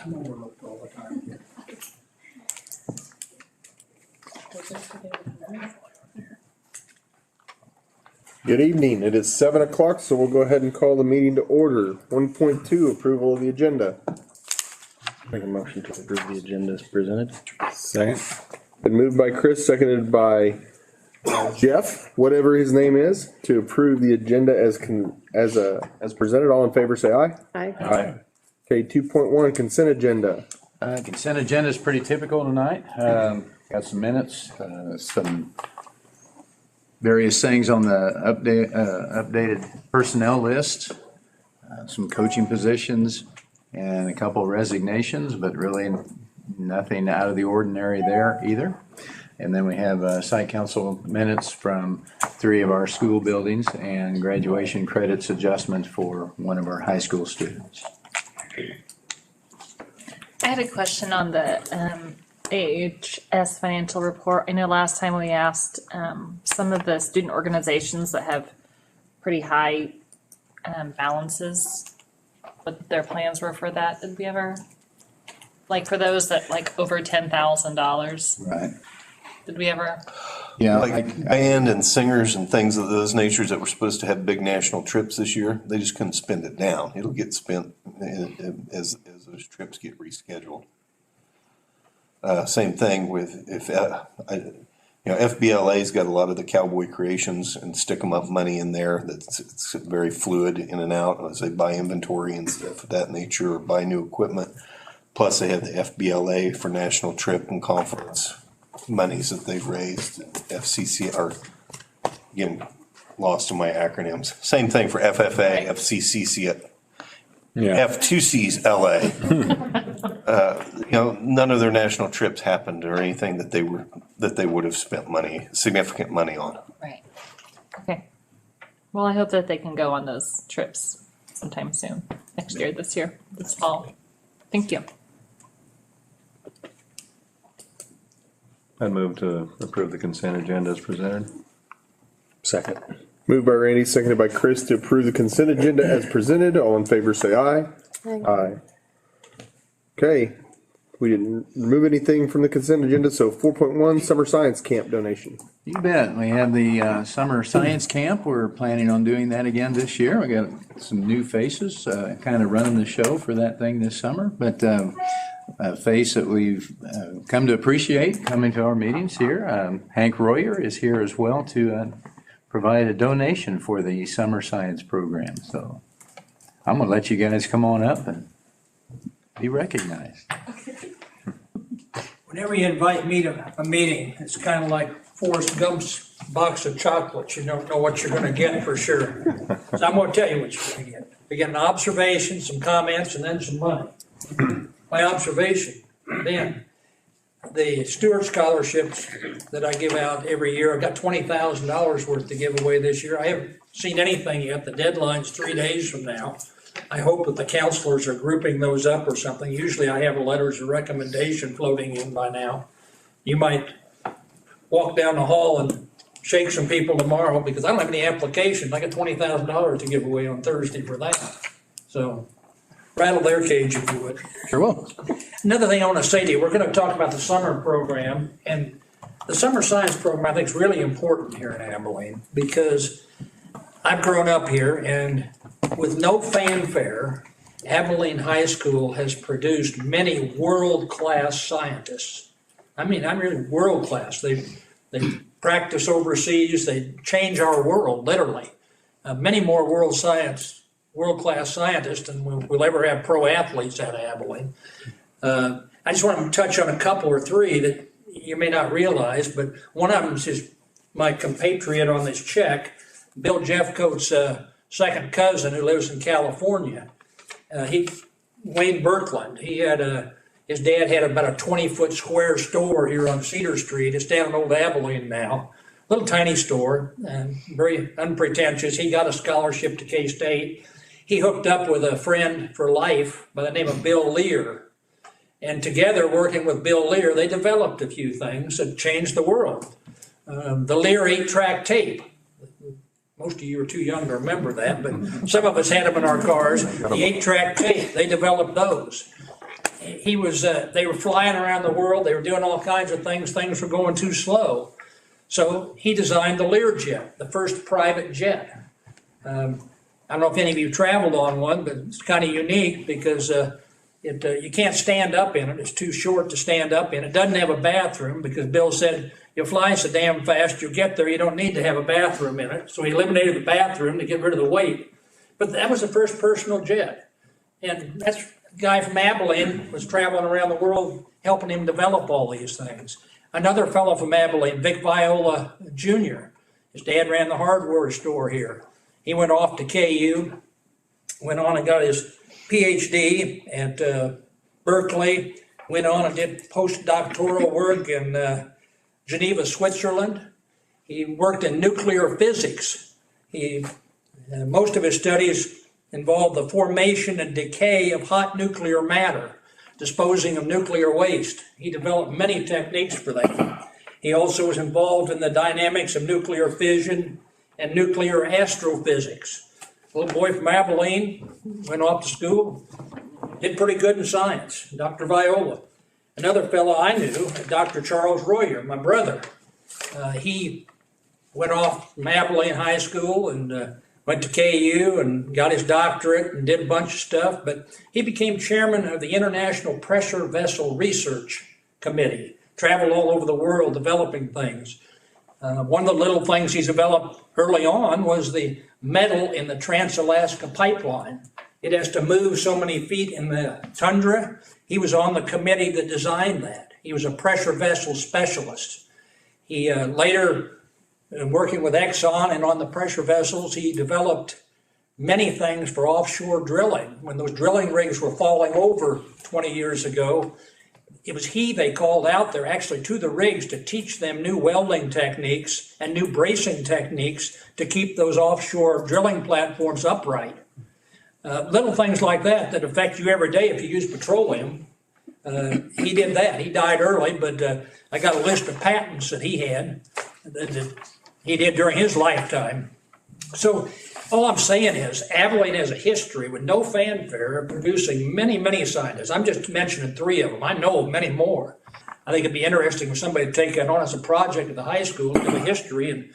I'm overlooked all the time. Good evening. It is 7 o'clock, so we'll go ahead and call the meeting to order. 1.2, approval of the agenda. Make a motion to approve the agenda as presented. Second. Been moved by Chris, seconded by Jeff, whatever his name is, to approve the agenda as presented. All in favor, say aye. Aye. Aye. Okay, 2.1, consent agenda. Consent agenda is pretty typical tonight. Got some minutes, some various things on the updated personnel list, some coaching positions, and a couple resignations, but really nothing out of the ordinary there either. And then we have site council minutes from 3 of our school buildings and graduation credits adjustment for one of our high school students. I had a question on the AHS financial report. I know last time we asked some of the student organizations that have pretty high balances, what their plans were for that. Did we ever, like for those that like over $10,000? Right. Did we ever? Yeah. Like band and singers and things of those natures that were supposed to have big national trips this year, they just couldn't spend it down. It'll get spent as those trips get rescheduled. Same thing with FBLA's got a lot of the Cowboy Creations and stick 'em up money in there. It's very fluid in and out as they buy inventory and stuff of that nature or buy new equipment. Plus they have the FBLA for national trip and conference monies that they've raised. FCC are getting lost in my acronyms. Same thing for FFA, FCCC, F2C's LA. None of their national trips happened or anything that they would have spent significant money on. Right. Okay. Well, I hope that they can go on those trips sometime soon, next year, this fall. Thank you. I'd move to approve the consent agenda as presented. Second. Moved by Randy, seconded by Chris to approve the consent agenda as presented. All in favor, say aye. Aye. Okay. We didn't remove anything from the consent agenda, so 4.1, summer science camp donation. You bet. We have the summer science camp. We're planning on doing that again this year. We got some new faces kind of running the show for that thing this summer, but a face that we've come to appreciate coming to our meetings here. Hank Royer is here as well to provide a donation for the summer science program. So I'm going to let you guys come on up and be recognized. Whenever you invite me to a meeting, it's kind of like Forrest Gump's box of chocolates. You don't know what you're going to get for sure. So I'm going to tell you what you're going to get. You get an observation, some comments, and then some money. My observation, then, the Stewart scholarships that I give out every year, I've got $20,000 worth to give away this year. I haven't seen anything yet. The deadline's 3 days from now. I hope that the counselors are grouping those up or something. Usually I have letters of recommendation floating in by now. You might walk down the hall and shake some people tomorrow because I don't have any applications. I got $20,000 to give away on Thursday for that. So rattle their cage if you would. Sure will. Another thing I want to say to you, we're going to talk about the summer program, and the summer science program I think is really important here in Abilene because I've grown up here, and with no fanfare, Abilene High School has produced many world-class scientists. I mean really world-class. They practice overseas. They change our world, literally. Many more world-class scientists than we'll ever have pro athletes out of Abilene. I just want to touch on a couple or three that you may not realize, but one of them is my compatriot on this check, Bill Jeffcoat's second cousin who lives in California. Wayne Birkeland, his dad had about a 20-foot square store here on Cedar Street. It's down in Old Abilene now. Little tiny store, very unpretentious. He got a scholarship to K-State. He hooked up with a friend for life by the name of Bill Lear. And together, working with Bill Lear, they developed a few things that changed the world. The Lear 8-track tape. Most of you are too young to remember that, but some of us had them in our cars. The 8-track tape, they developed those. he was, they were flying around the world, they were doing all kinds of things were going too slow. So he designed the Learjet, the first private jet. I don't know if any of you traveled on one, but it's kind of unique because you can't stand up in it. It's too short to stand up in. It doesn't have a bathroom because Bill said, you'll fly so damn fast, you'll get there, you don't need to have a bathroom in it. So he eliminated the bathroom to get rid of the weight. But that was the first personal jet. And that's a guy from Abilene was traveling around the world helping him develop all these things. Another fellow from Abilene, Vic Viola Jr., his dad ran the hardware store here. He went off to KU, went on and got his PhD at Berkeley, went on and did postdoctoral work in Geneva, Switzerland. He worked in nuclear physics. Most of his studies involved the formation and decay of hot nuclear matter, disposing of nuclear waste. He developed many techniques for that. He also was involved in the dynamics of nuclear fission and nuclear astrophysics. A little boy from Abilene, went off to school, did pretty good in science, Dr. Viola. Another fellow I knew, Dr. Charles Royer, my brother. He went off from Abilene High School and went to KU and got his doctorate and did a bunch of stuff, but he became chairman of the International Pressure Vessel Research Committee, traveled all over the world developing things. One of the little things he's developed early on was the metal in the Trans-Alaska Pipeline. It has to move so many feet in the tundra. He was on the committee that designed that. He was a pressure vessel specialist. He later, working with Exxon and on the pressure vessels, he developed many things for offshore drilling. When those drilling rigs were falling over 20 years ago, it was they called out there actually to the rigs to teach them new welding techniques and new bracing techniques to keep those offshore drilling platforms upright. Little things like that affect you every day if you use petroleum. He did that. He died early, but I got a list of patents that he had that he did during his lifetime. So all I'm saying is Abilene has a history with no fanfare of producing many, many scientists. I'm just mentioning 3 of them. I know of many more. I think it'd be interesting for somebody to take that on as a project at the high school, do a history and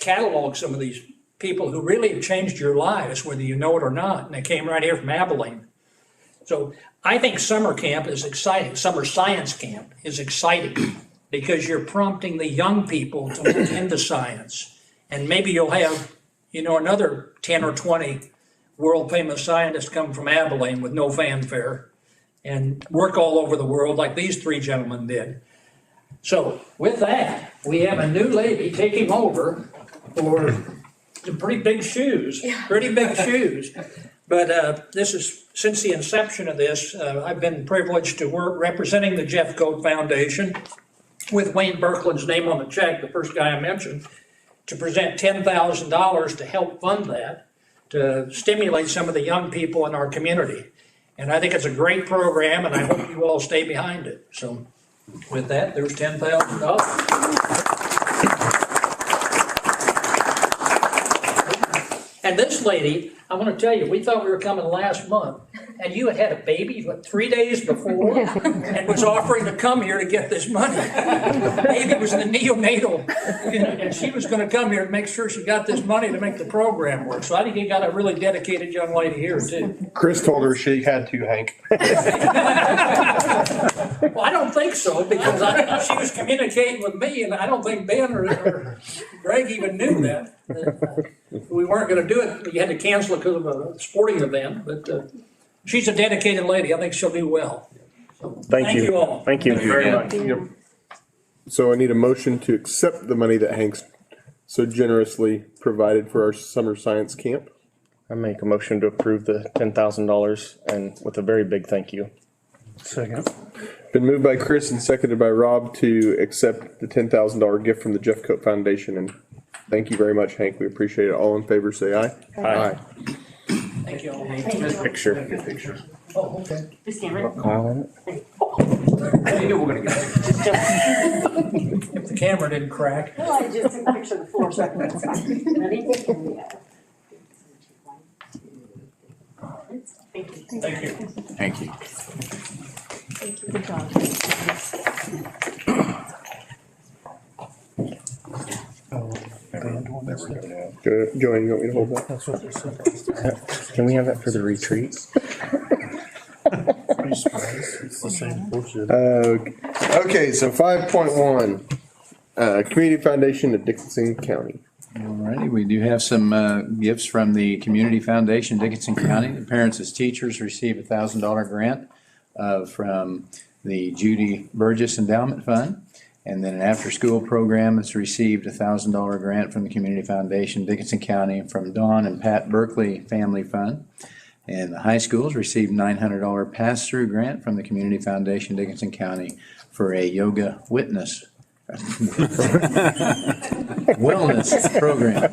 catalog some of these people who really have changed your lives, whether you know it or not, and they came right here from Abilene. So I think summer camp is exciting. Summer science camp is exciting because you're prompting the young people to look into science. And maybe you'll have, another 10 or 20 world famous scientists come from Abilene with no fanfare and work all over the world like these 3 gentlemen did. So with that, we have a new lady taking over for some pretty big shoes, But this is, since the inception of this, I've been privileged to work representing the Jeff Coat Foundation with Wayne Berkland's name on the check, the first guy I mentioned, to present $10,000 to help fund that, to stimulate some of the young people in our community. And I think it's a great program, and I hope you all stay behind it. So with that, there's $10,000. And this lady, I want to tell you, we thought we were coming last month, and you had a baby, 3 days before, and was offering to come here to get this money. Baby was in the neonatal, and she was going to come here to make sure she got this money to make the program work. So I think you got a really dedicated young lady here, too. Chris told her she had to, Hank. Well, I don't think so, because she was communicating with me, and I don't think Ben or Greg even knew that. We weren't going to do it. We had to cancel it because of a sporting event, but she's a dedicated lady. I think she'll do well. So, thank you all. Thank you very much. So I need a motion to accept the money that Hank's so generously provided for our summer science camp. I make a motion to approve the $10,000 and with a very big thank you. Second. Been moved by Chris and seconded by Rob to accept the $10,000 gift from the Jeff Coat Foundation. And thank you very much, Hank. We appreciate it. All in favor, say aye. Aye. Thank you all. Good picture. Oh, okay. This camera. I knew we were going to get it. If the camera didn't crack. No, I just took a picture of the floor so I can ready? Thank Thank you. Thank you. Good job. Joanne, you want me to hold that? Can we have that for the retreat? Okay, so 5.1, Community Foundation of Dickinson County. Alrighty, we do have some gifts from the Community Foundation, Dickinson County. The parents as teachers receive a $1,000 grant from the Judy Burgess Endowment Fund. And then an after-school program that's received a $1,000 grant from the Community Foundation, Dickinson County, from Dawn and Pat Berkeley Family Fund. And the high schools received $900 pass-through grant from the Community Foundation, Dickinson County, for a yoga wellness program.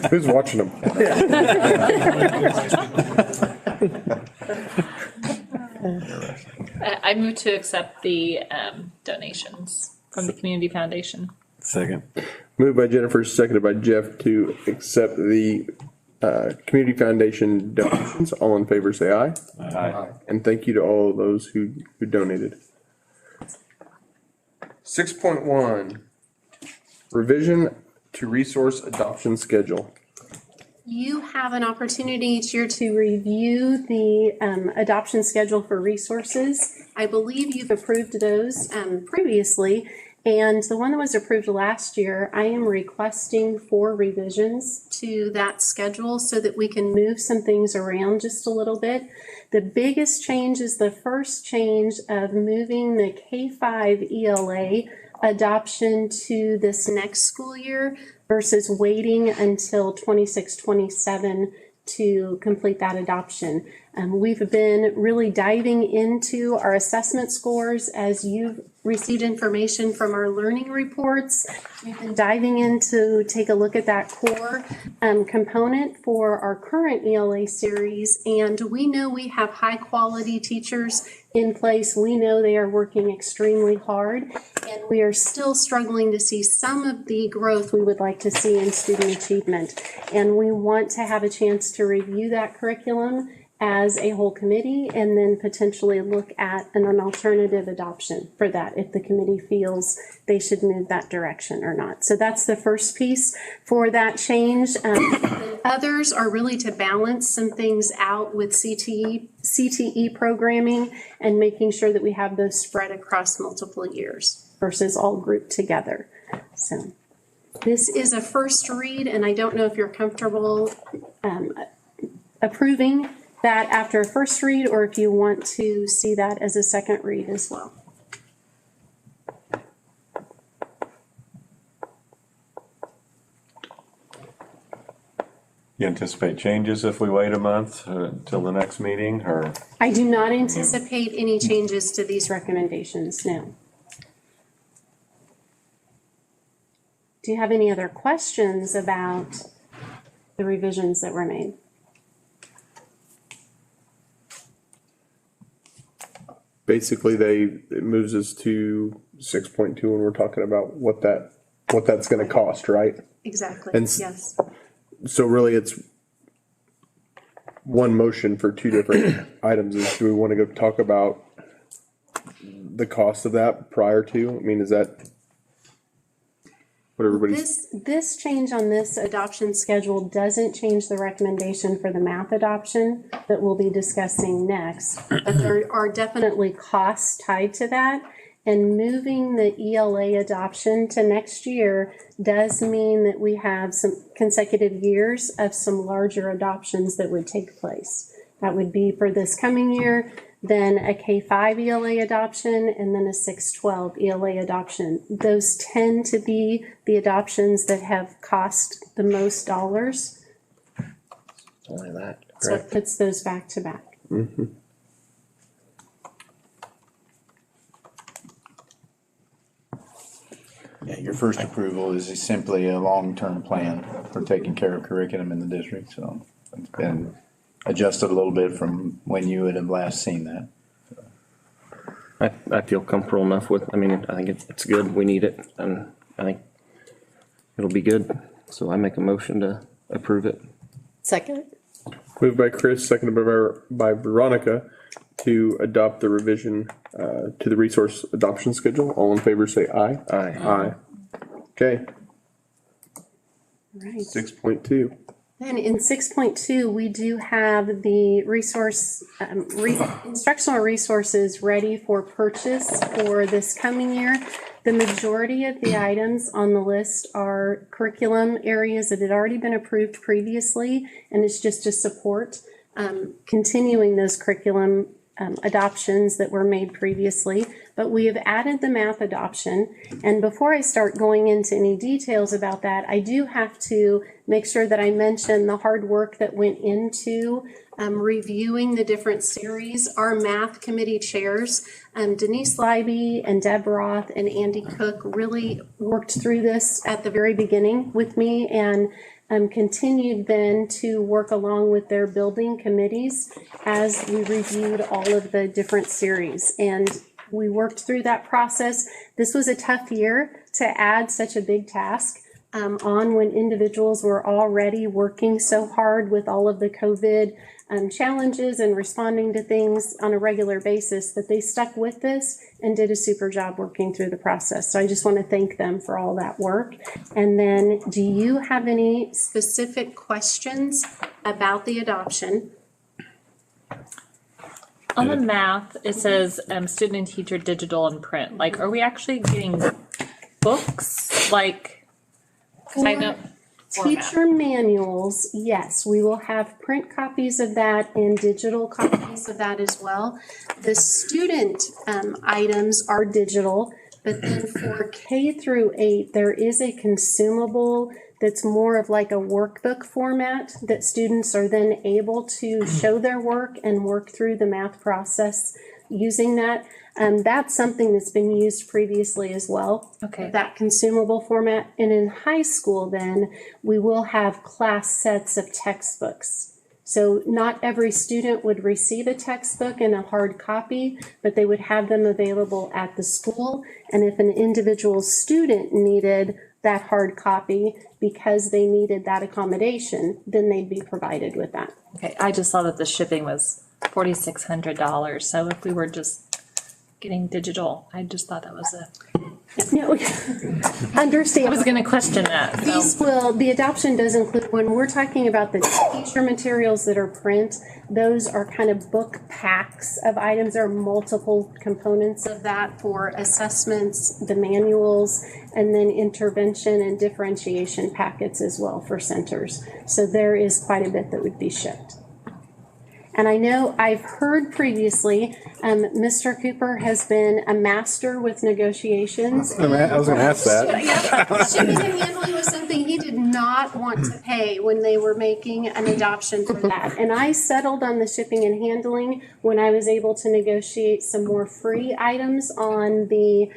Who's watching them? I move to accept the donations from the Community Foundation. Second. Moved by Jennifer, seconded by Jeff to accept the Community Foundation donations. All in favor, say aye. Aye. And thank you to all of those who donated. 6.1, revision to resource adoption schedule. You have an opportunity each year to review the adoption schedule for resources. I believe you've approved those previously. And the one that was approved last year, I am requesting 4 revisions to that schedule so that we can move some things around just a little bit. The biggest change is the first change of moving the K5 ELA adoption to this next school year versus waiting until 26-27 to complete that adoption. We've been really diving into our assessment scores as you've received information from our learning reports. We've been diving in to take a look at that core component for our current ELA series, and we know we have high quality teachers in place. We know they are working extremely hard, and we are still struggling to see some of the growth we would like to see in student achievement. And we want to have a chance to review that curriculum as a whole committee and then potentially look at an alternative adoption for that if the committee feels they should move that direction or not. So that's the first piece for that change. Others are really to balance some things out with CTE programming and making sure that we have those spread across multiple years versus all grouped together. So this is a first read, and I don't know if you're comfortable approving that after a first read, or if you want to see that as a second read as well. You anticipate changes if we wait a month till the next meeting, or? I do not anticipate any changes to these recommendations, no. Do you have any other questions about the revisions that were made? Basically, it moves us to 6.2 when we're talking about what that's gonna cost, right? Exactly, And yes. So really, it's one motion for 2 different items. Do we want to go talk about the cost of that prior to? I mean, is that what everybody's? This change on this adoption schedule doesn't change the recommendation for the math adoption that we'll be discussing next. But there are definitely costs tied to that. And moving the ELA adoption to next year does mean that we have some consecutive years of some larger adoptions that would take place. That would be for this coming year, then a K5 ELA adoption, and then a 612 ELA adoption. Those tend to be the adoptions that have cost the most dollars. Only that. So it puts those back to back. Mm-hmm. Yeah, your first approval is simply a long-term plan for taking care of curriculum in the district, so it's been adjusted a little bit from when you would have last seen that. I feel comfortable enough with, I mean, I think it's good. We need it, and I think it'll be good. So I make a motion to approve it. Second. Moved by Chris, seconded by Veronica to adopt the revision to the resource adoption schedule. All in favor say aye. Aye. Aye. Okay, Right. 6.2. And in 6.2, we do have the resource, instructional resources ready for purchase for this coming year. The majority of the items on the list are curriculum areas that had already been approved previously, and it's just to support continuing those curriculum adoptions that were made previously. But we have added the math adoption. And before I start going into any details about that, I do have to make sure that I mention the hard work that went into reviewing the different series. Our math committee chairs, Denise Leiby and Deb Roth and Andy Cook, really worked through this at the very beginning with me, and continued then to work along with their building committees as we reviewed all of the different series. And we worked through that process. This was a tough year to add such a big task on when individuals were already working so hard with all of the COVID challenges and responding to things on a regular basis, but they stuck with this and did a super job working through the process. So I just want to thank them for all that work. And then, do you have any specific questions about the adoption? On the math, it says student and teacher digital and print. Like, are we actually getting books? Like, 'cause I know. Teacher manuals, yes, we will have print copies of that and digital copies of that as well. The student items are digital, but then for K through 8, there is a consumable that's more of like a workbook format that students are then able to show their work and work through the math process using that. That's something that's been used previously as well. Okay. That consumable format. And in high school, then we will have class sets of textbooks. So not every student would receive a textbook in a hard copy, but they would have them available at the school. And if an individual student needed that hard copy because they needed that accommodation, then they'd be provided with that. Okay, I just saw that the shipping was $4,600. So if we were just getting digital, I just thought that was No, understand. I was going to question that. So. The adoption does include, when we're talking about the teacher materials that are print, those are kind of book packs of items. There are multiple components of that for assessments, the manuals, and then intervention and differentiation packets as well for centers. So there is quite a bit that would be shipped. And I know I've heard previously, Mr. Cooper has been a master with negotiations. I was going to ask that. Yeah, shipping and handling was something he did not want to pay when they were making an adoption for that. And I settled on the shipping and handling when I was able to negotiate some more free items on the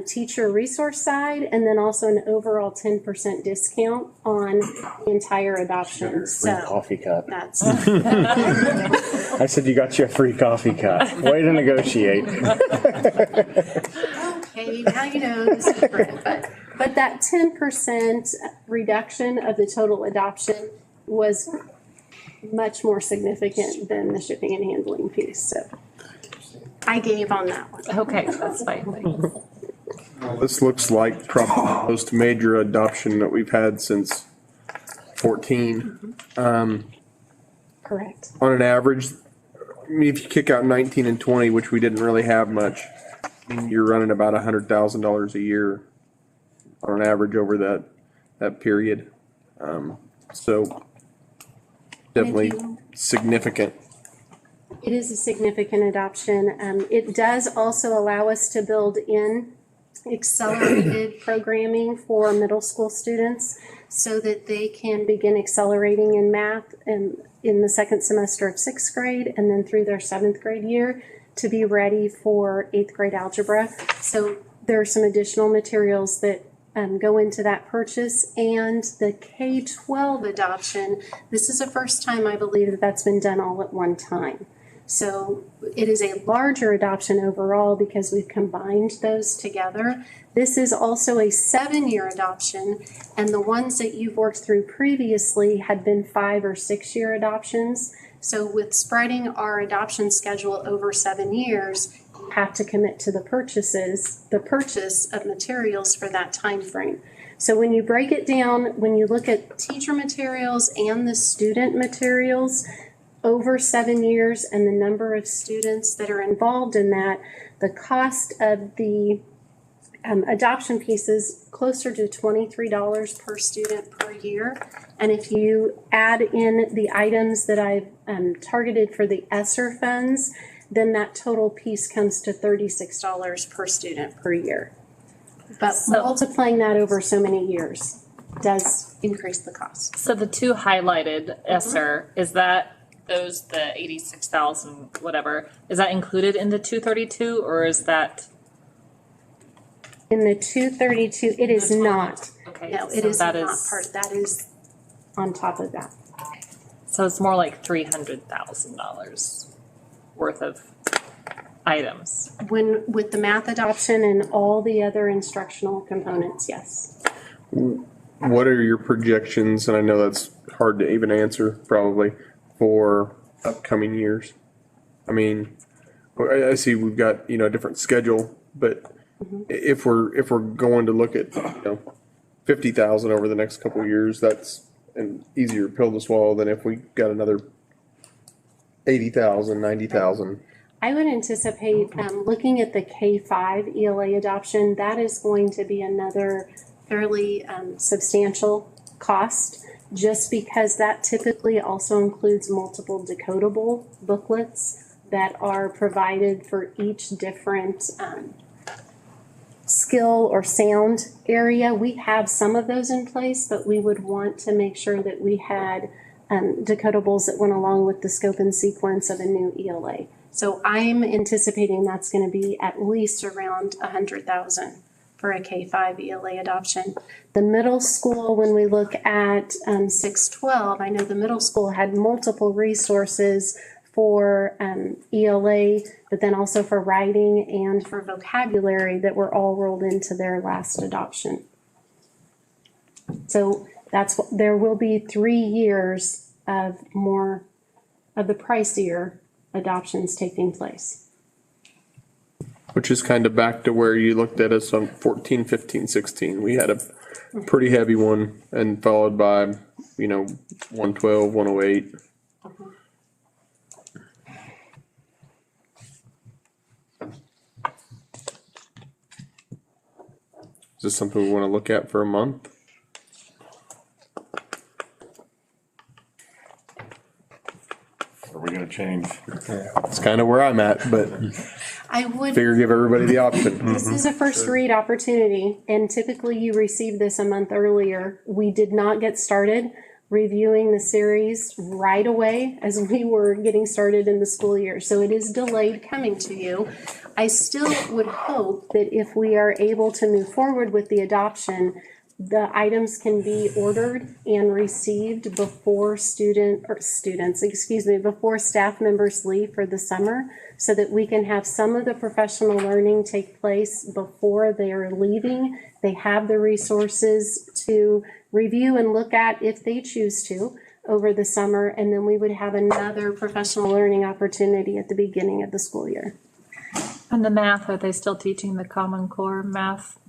teacher resource side, and then also an overall 10% discount on the entire adoption. Free So coffee cup. that's I said you got you a free coffee cup. Way to negotiate. okay. Now you know the secret, but that 10% reduction of the total adoption was much more significant than the shipping and handling piece. So I gave on that one. Okay, that's fine. This looks like probably the most major adoption that we've had since 14. Correct. On an average, I mean, if you kick out 19 and 20, which we didn't really have much, I mean, you're running about $100,000 a year on an average over that period. So definitely Thank you. significant. It is a significant adoption. It does also allow us to build in accelerated programming for middle school students so that they can begin accelerating in math and in the second semester of 6th grade and then through their 7th grade year to be ready for 8th grade algebra. So there are some additional materials that go into that purchase. And the K12 adoption, this is the first time I believe that that's been done all at one time. So it is a larger adoption overall because we've combined those together. This is also a 7-year adoption, and the ones that you've worked through previously had been 5 or 6 year adoptions. So with spreading our adoption schedule over 7 years, you have to commit to the purchase of materials for that time frame. So when you break it down, when you look at teacher materials and the student materials over 7 years and the number of students that are involved in that, the cost of the adoption piece is closer to $23 per student per year. And if you add in the items that I've targeted for the ESSER funds, then that total piece comes to $36 per student per year. But multiplying that over so many years does increase the cost. So the two highlighted ESSER, is that those, the 86,000, whatever, is that included in the 232 or is that? In the 232, it is not. Okay. No, so it is that not part, that is on top of that. So it's more like $300,000 worth of items. When, with the math adoption and all the other instructional components, yes. What are your projections, and I know that's hard to even answer probably, for upcoming years? I mean, I see we've got, a different schedule, but if we're going to look at, 50,000 over the next couple of years, that's an easier pill to swallow than if we got another 80,000, 90,000. I would anticipate, looking at the K5 ELA adoption, that is going to be another fairly substantial cost, just because that typically also includes multiple decodable booklets that are provided for each different skill or sound area. We have some of those in place, but we would want to make sure that we had decodables that went along with the scope and sequence of a new ELA. So I'm anticipating that's going to be at least around 100,000 for a K5 ELA adoption. The middle school, when we look at 612, I know the middle school had multiple resources for ELA, but then also for writing and for vocabulary that were all rolled into their last adoption. So that's what, there will be 3 years of more of the pricier adoptions taking place. Which is kind of back to where you looked at us on 14, 15, 16. We had a pretty heavy one and followed by, 112, 108. Is this something we want to look at for a month? Are we gonna change? It's kind of where I'm at, but I would. figure give everybody the option. This is a first read opportunity, and typically you receive this a month earlier. We did not get started reviewing the series right away as we were getting started in the school year, so it is delayed coming to you. I still would hope that if we are able to move forward with the adoption, the items can be ordered and received before before staff members leave for the summer, so that we can have some of the professional learning take place before they are leaving. They have the resources to review and look at if they choose to over the summer, and then we would have another professional learning opportunity at the beginning of the school year. And the math, are they still teaching the Common Core math?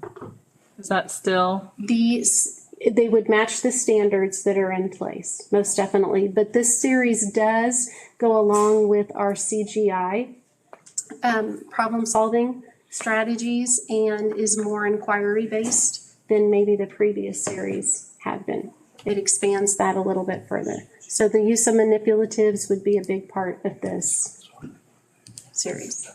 Is that still? They would match the standards that are in place, most definitely. But this series does go along with our CGI problem-solving strategies and is more inquiry-based than maybe the previous series had been. It expands that a little bit further. So the use of manipulatives would be a big part of this series.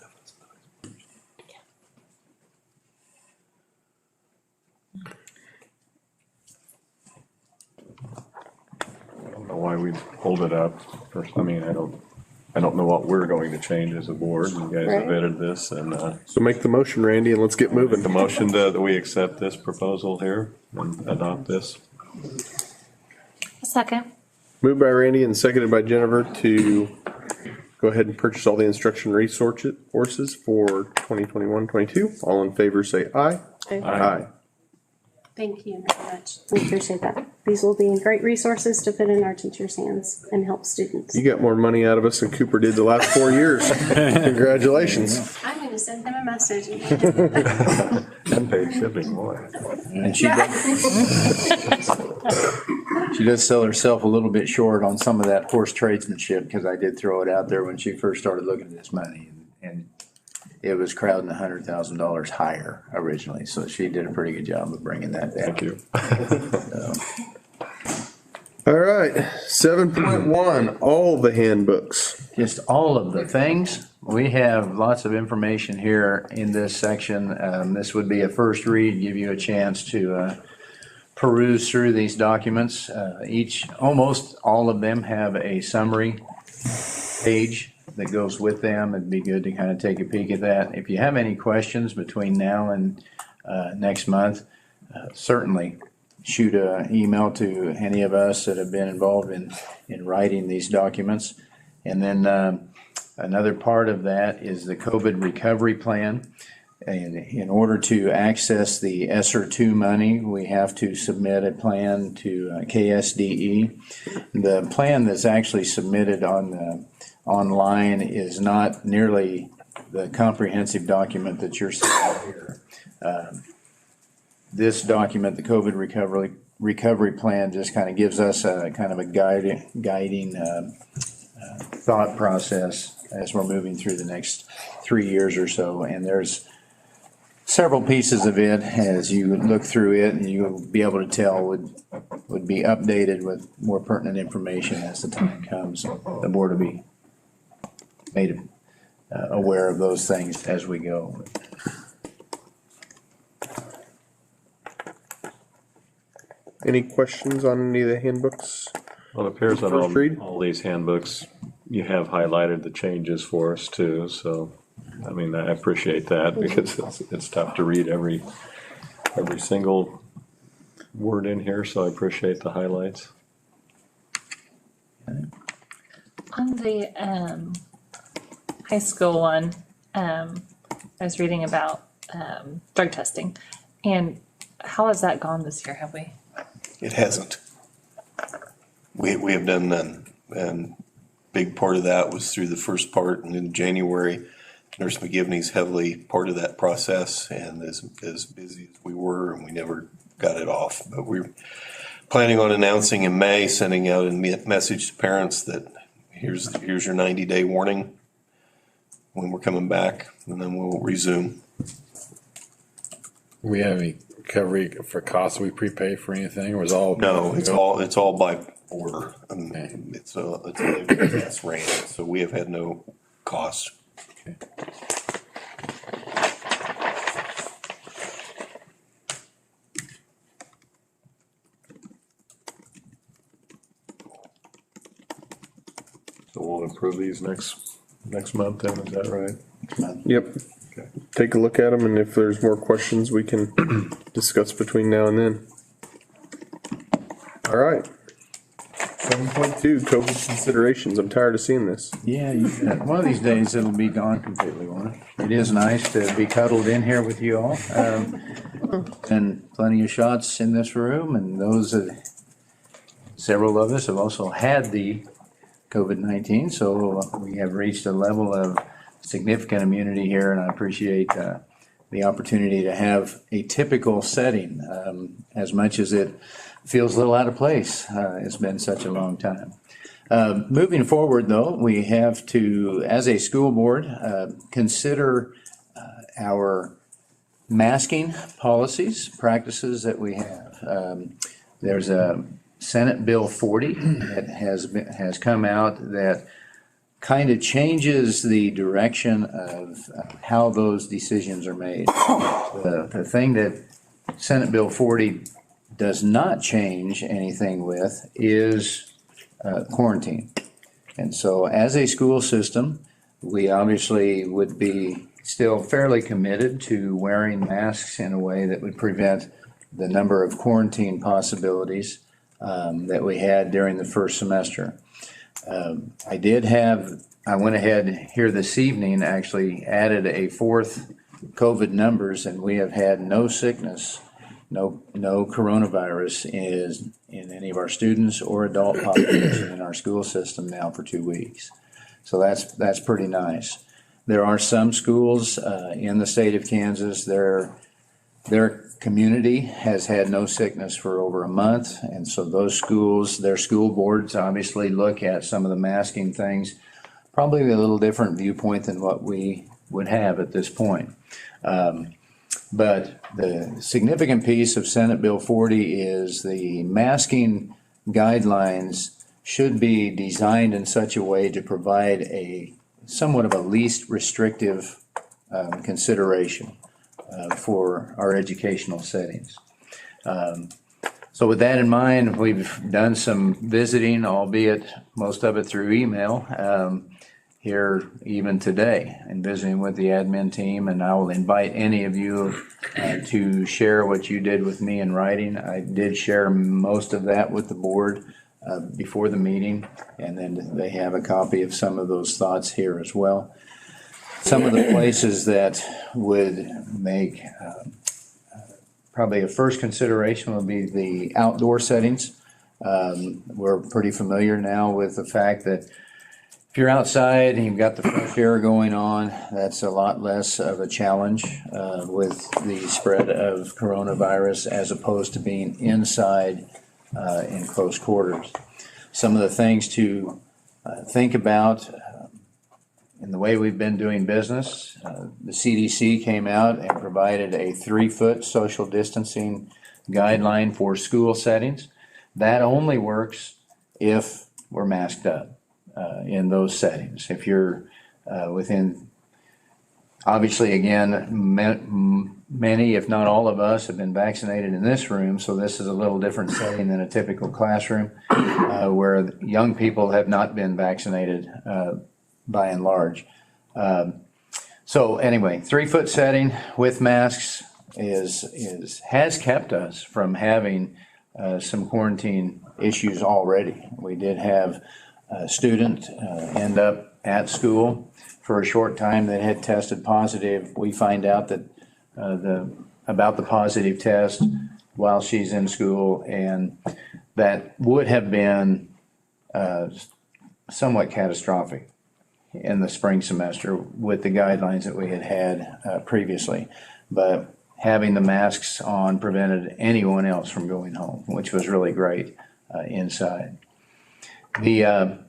I don't know why we hold it up. First, I mean, I don't know what we're going to change as a board. You guys have vetted this, and So make the motion, Randy, and let's get moving. the motion that we accept this proposal here and adopt this. A second. Moved by Randy and seconded by Jennifer to go ahead and purchase all the instruction resources for 2021-22. All in favor say aye. Aye. Thank you very much. We appreciate that. These will be great resources to put in our teachers' hands and help students. You got more money out of us than Cooper did the last 4 years. Congratulations. I'm going to send him a message. Unpaid shipping, boy. And she does sell herself a little bit short on some of that horse tradesmanship, because I did throw it out there when she first started looking at this money. And it was crowding $100,000 higher originally, so she did a pretty good job of bringing that down. Thank you. All right, 7.1, all the handbooks. Just all of the things. We have lots of information here in this section. This would be a first read, give you a chance to peruse through these documents. Almost all of them have a summary page that goes with them. It'd be good to kind of take a peek at that. If you have any questions between now and next month, certainly shoot an email to any of us that have been involved in writing these documents. And then another part of that is the COVID recovery plan. And in order to access the ESSER 2 money, we have to submit a plan to KSDE. The plan that's actually submitted online is not nearly the comprehensive document that you're seeing here. This document, the COVID recovery plan, just kind of gives us a kind of a guiding thought process as we're moving through the next 3 years or so. And there's several pieces of it as you look through it, and you'll be able to tell would be updated with more pertinent information as the time comes. The board will be made aware of those things as we go. Any questions on any of the handbooks? Well, it appears that First read? all these handbooks, you have highlighted the changes for us too, so, I mean, I appreciate that, because it's tough to read every single word in here, so I appreciate the highlights. On the high school one, I was reading about drug testing. And how has that gone this year, have we? It hasn't. We have done none, and big part of that was through the first part, and in January, Nurse McGivney's heavily part of that process, and as busy as we were, and we never got it off. But we're planning on announcing in May, sending out a message to parents that here's your 90-day warning when we're coming back, and then we'll resume. We have any recovery for costs we prepay for anything, or was all? No, it's all by order. It's a test ran, so we have had no cost. Okay. So we'll approve these next month then, is that right? Yep. Okay. Take a look at them, and if there's more questions, we can discuss between now and then. All right. 7.2, COVID considerations. I'm tired of seeing this. Yeah, one of these days it'll be gone completely, won't it? It is nice to be cuddled in here with you all. And plenty of shots in this room, and several of us have also had the COVID-19, so we have reached a level of significant immunity here, and I appreciate the opportunity to have a typical setting, as much as it feels a little out of place. It's been such a long time. Moving forward, though, we have to, as a school board, consider our masking policies, practices that we have. There's a Senate Bill 40 that has come out that kind of changes the direction of how those decisions are made. The thing that Senate Bill 40 does not change anything with is quarantine. And so as a school system, we obviously would be still fairly committed to wearing masks in a way that would prevent the number of quarantine possibilities that we had during the first semester. I went ahead here this evening, actually added a fourth COVID numbers, and we have had no sickness, no coronavirus in any of our students or adult population in our school system now for 2 weeks. So that's pretty nice. There are some schools in the state of Kansas, their community has had no sickness for over a month, and so those schools, their school boards obviously look at some of the masking things, probably a little different viewpoint than what we would have at this point. But the significant piece of Senate Bill 40 is the masking guidelines should be designed in such a way to provide a somewhat of a least restrictive consideration for our educational settings. So with that in mind, we've done some visiting, albeit most of it through email, here even today, and visiting with the admin team, and I will invite any of you to share what you did with me in writing. I did share most of that with the board before the meeting, and then they have a copy of some of those thoughts here as well. Some of the places that would make probably a first consideration would be the outdoor settings. We're pretty familiar now with the fact that if you're outside and you've got the fresh air going on, that's a lot less of a challenge with the spread of coronavirus as opposed to being inside in close quarters. Some of the things to think about in the way we've been doing business, the CDC came out and provided a 3-foot social distancing guideline for school settings. That only works if we're masked up in those settings. If you're within, obviously again, many, if not all of us, have been vaccinated in this room, so this is a little different setting than a typical classroom where young people have not been vaccinated by and large. So anyway, 3-foot setting with masks has kept us from having some quarantine issues already. We did have a student end up at school for a short time that had tested positive. We find out that about the positive test while she's in school, and that would have been somewhat catastrophic in the spring semester with the guidelines that we had previously. But having the masks on prevented anyone else from going home, which was really great inside. The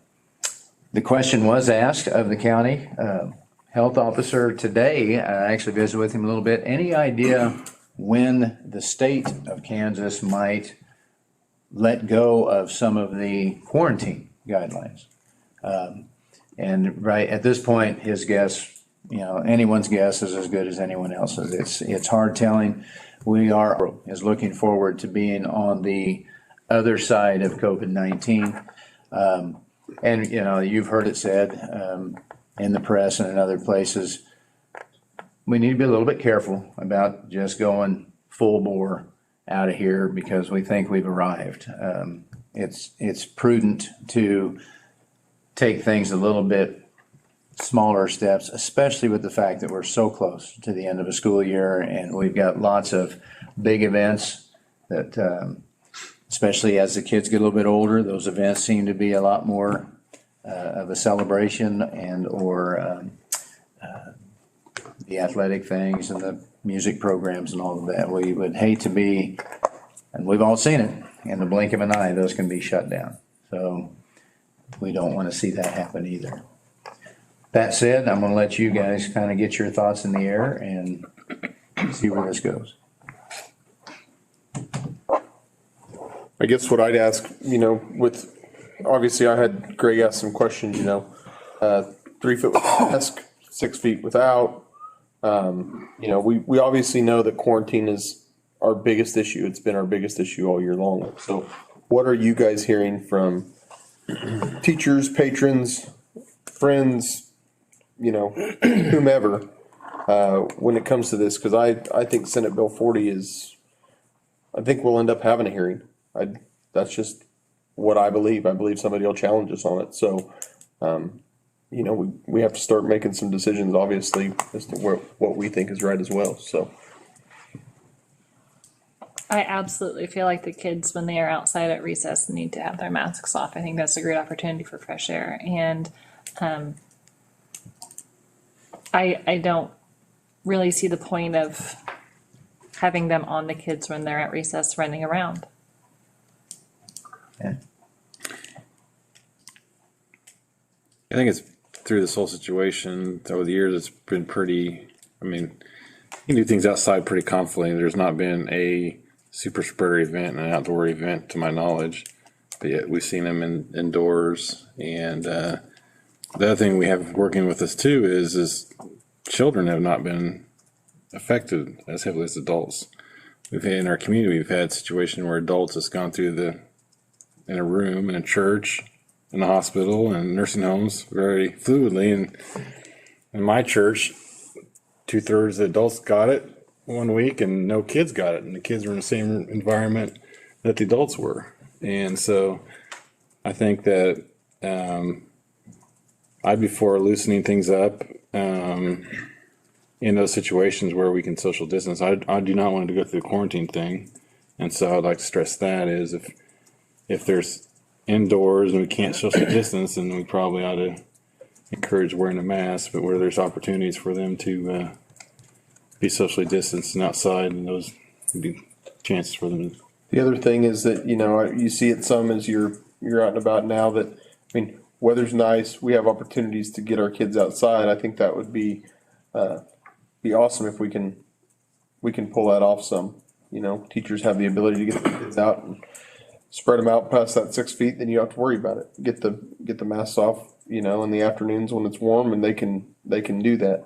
question was asked of the county health officer today. I actually visited with him a little bit. Any idea when the state of Kansas might let go of some of the quarantine guidelines? And right at this point, his guess, anyone's guess is as good as anyone else's. It's hard telling. Is looking forward to being on the other side of COVID-19. And, you've heard it said in the press and in other places, we need to be a little bit careful about just going full bore out of here because we think we've arrived. It's prudent to take things a little bit smaller steps, especially with the fact that we're so close to the end of a school year and we've got lots of big events that, especially as the kids get a little bit older, those events seem to be a lot more of a celebration or the athletic things and the music programs and all of that. We would hate to be, and we've all seen it, in the blink of an eye, those can be shut down. So we don't want to see that happen either. That said, I'm going to let you guys kind of get your thoughts in the air and see where this goes. I guess what I'd ask, with, obviously I had Greg ask some questions, 3 foot with mask, 6 feet without. We obviously know that quarantine is our biggest issue. It's been our biggest issue all year long. So what are you guys hearing from teachers, patrons, friends, whomever, when it comes to this? Because I think Senate Bill 40 I think we'll end up having a hearing. That's just what I believe. I believe somebody will challenge us on it. So, you know, we have to start making some decisions, obviously, as to what we think is right as well. So, I absolutely feel like the kids, when they are outside at recess, need to have their masks off. I think that's a great opportunity for fresh air. And I don't really see the point of having them on the kids when they're at recess running around. I think it's through this whole situation over the years, it's been pretty, I mean, you can do things outside pretty confidently. There's not been a super spreader event, an outdoor event to my knowledge, but yet we've seen them indoors. And the other thing we have working with us too is children have not been affected as heavily as adults. We've had in our community, we've had situations where adults has gone through in a room, in a church, in the hospital, and nursing homes very fluidly. And in my church, 2/3 of the adults got it one week and no kids got it. And the kids were in the same environment that the adults were. And so I think that I'd be for loosening things up in those situations where we can social distance. I do not want to go through the quarantine thing. And so I'd like to stress that is if there's indoors and we can't social distance, then we probably ought to encourage wearing a mask, but where there's opportunities for them to be socially distanced and outside, and those would be chances for them. the other thing is that, you know, you see it some as you're out and about now that, I mean, weather's nice. We have opportunities to get our kids outside. I think that would be awesome if we can pull that off some. You know, teachers have the ability to get the kids out and spread them out past that 6 feet, then you don't have to worry about it. Get the masks off, you know, in the afternoons when it's warm, and they can do that.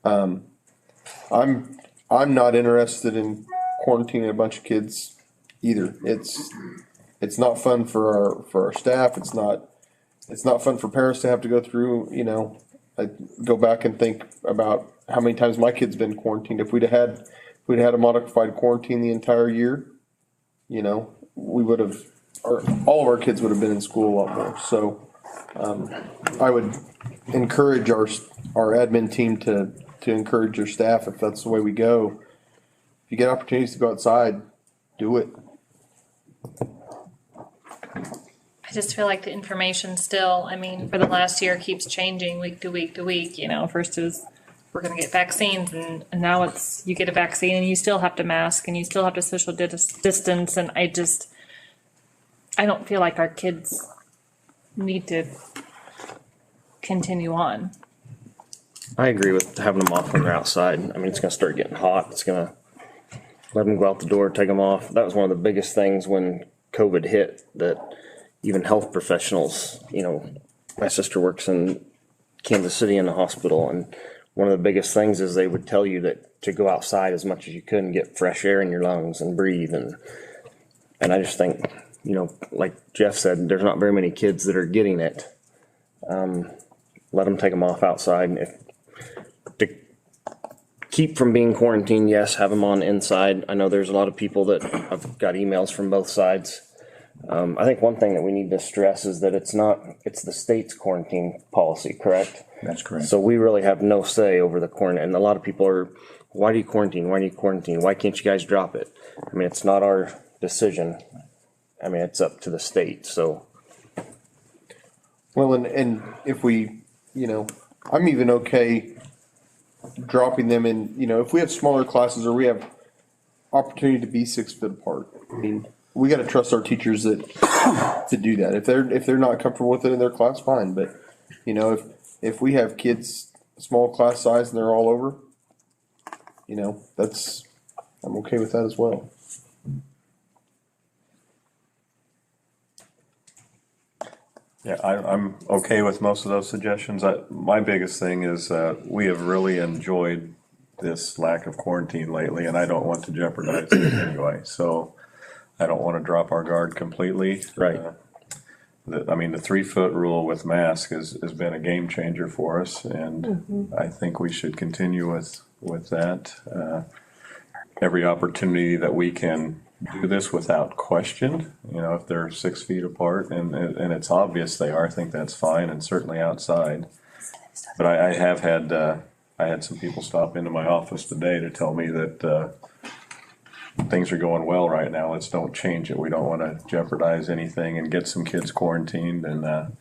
I'm not interested in quarantining a bunch of kids either. It's not fun for our staff. It's not fun for parents to have to go through. You know, I go back and think about how many times my kid's been quarantined. If we'd had a modified quarantine the entire year, you know, we would have, all of our kids would have been in school a lot more. So I would encourage our admin team to encourage your staff, if that's the way we go. If you get opportunities to go outside, do it. I just feel like the information still, I mean, for the last year keeps changing week to week to week. You know, first it was we're going to get vaccines, and now it's you get a vaccine and you still have to mask and you still have to social distance. And I don't feel like our kids need to continue on. I agree with having them off when they're outside. I mean, it's going to start getting hot. It's going to let them go out the door, take them off. That was one of the biggest things when COVID hit, that even health professionals, you know, my sister works in Kansas City in the hospital, and one of the biggest things is they would tell you that to go outside as much as you could and get fresh air in your lungs and breathe. And I just think, you know, like Jeff said, there's not very many kids that are getting it. Let them take them off outside. And to keep from being quarantined, yes, have them on inside. I know there's a lot of people that I've got emails from both sides. I think one thing that we need to stress is that it's the state's quarantine policy, correct? That's correct. So we really have no say over the quarantine. And a lot of people are, why do you quarantine? Why do you quarantine? Why can't you guys drop it? I mean, it's not our decision. I mean, it's up to the state. So, Well, and if we, you know, I'm even okay dropping them in, you know, if we have smaller classes or we have opportunity to be 6 foot apart. I mean, we got to trust our teachers to do that. If they're not comfortable with it in their class, fine. But, you know, if we have kids small class size and they're all over, you know, I'm okay with that as well. Yeah, I'm okay with most of those suggestions. My biggest thing is we have really enjoyed this lack of quarantine lately, and I don't want to jeopardize it anyway. So I don't want to drop our guard completely. right. The 3 foot rule with mask has been a game changer for us, and I think we should continue with that. Every opportunity that we can do this without question. You know, if they're 6 feet apart and it's obvious they are, I think that's fine, and certainly outside. But I have had, I had some people stop into my office today to tell me that things are going well right now. Let's don't change it. We don't want to jeopardize anything and get some kids quarantined. And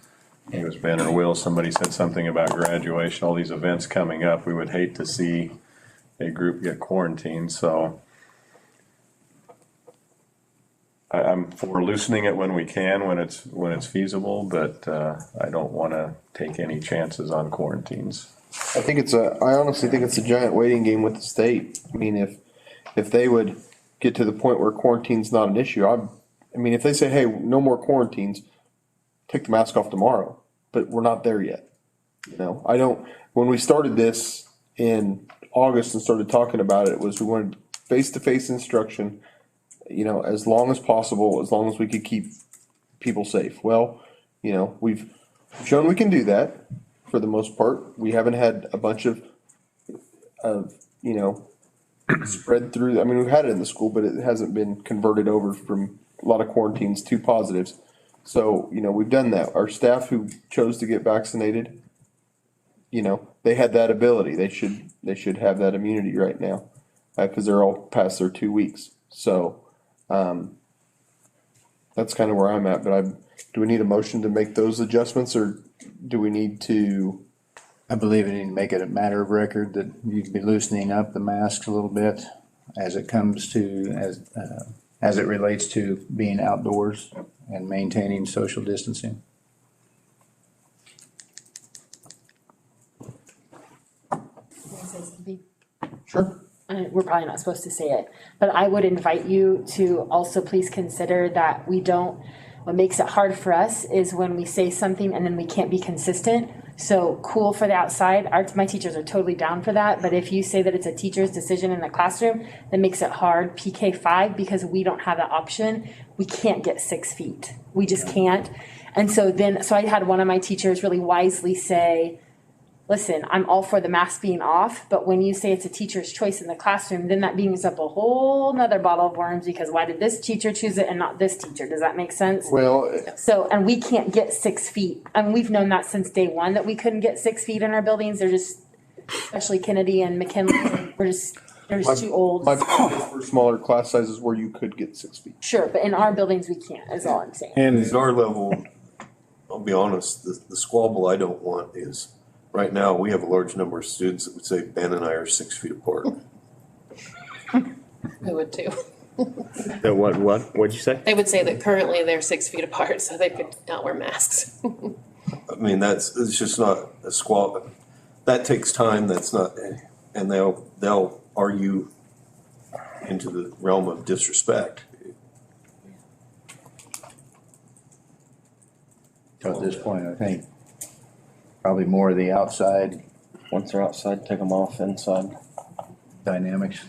it was Ben or Will, somebody said something about graduation, all these events coming up. We would hate to see a group get quarantined. So I'm for loosening it when we can, when it's feasible, but I don't want to take any chances on quarantines. I honestly think it's a giant waiting game with the state. I mean, if they would get to the point where quarantine's not an issue, I mean, if they say, hey, no more quarantines, take the mask off tomorrow, but we're not there yet. You know, when we started this in August and started talking about it, we wanted face-to-face instruction, you know, as long as possible, as long as we could keep people safe. Well, you know, we've shown we can do that for the most part. We haven't had a bunch of you know, spread through. I mean, we've had it in the school, but it hasn't been converted over from a lot of quarantines to positives. So, you know, we've done that. Our staff who chose to get vaccinated, you know, they had that ability. They should have that immunity right now, because they're all past their 2 weeks. So, that's kind of where I'm at. But do we need a motion to make those adjustments, or do we need to? I believe we need to make it a matter of record that you'd be loosening up the masks a little bit as it comes to, as it relates to being outdoors and maintaining social distancing. Can I say something? Sure. We're probably not supposed to say it, but I would invite you to also please consider that what makes it hard for us is when we say something and then we can't be consistent. So cool for the outside. My teachers are totally down for that. But if you say that it's a teacher's decision in the classroom, that makes it hard. PK5, because we don't have that option, we can't get 6 feet. We just can't. And so I had one of my teachers really wisely say, listen, I'm all for the mask being off, but when you say it's a teacher's choice in the classroom, then that brings up a whole nother bottle of worms, because why did this teacher choose it and not this teacher? Does that make sense? Well, So, and we can't get 6 feet. I mean, we've known that since day one that we couldn't get 6 feet in our buildings. They're just, especially Kennedy and McKinley, they're just too old. My for smaller class sizes where you could get 6 feet. Sure, but in our buildings, we can't, is all I'm saying. And At our level, I'll be honest, the squabble I don't want is, right now, we have a large number of students that would say Ben and I are 6 feet apart. I would too. What'd you say? They would say that currently they're 6 feet apart, so they could not wear masks. I mean, it's just not a squabble. That takes time, that's not, and they'll argue into the realm of disrespect. So at this point, I think probably more of the outside Once they're outside, take them off inside. dynamics.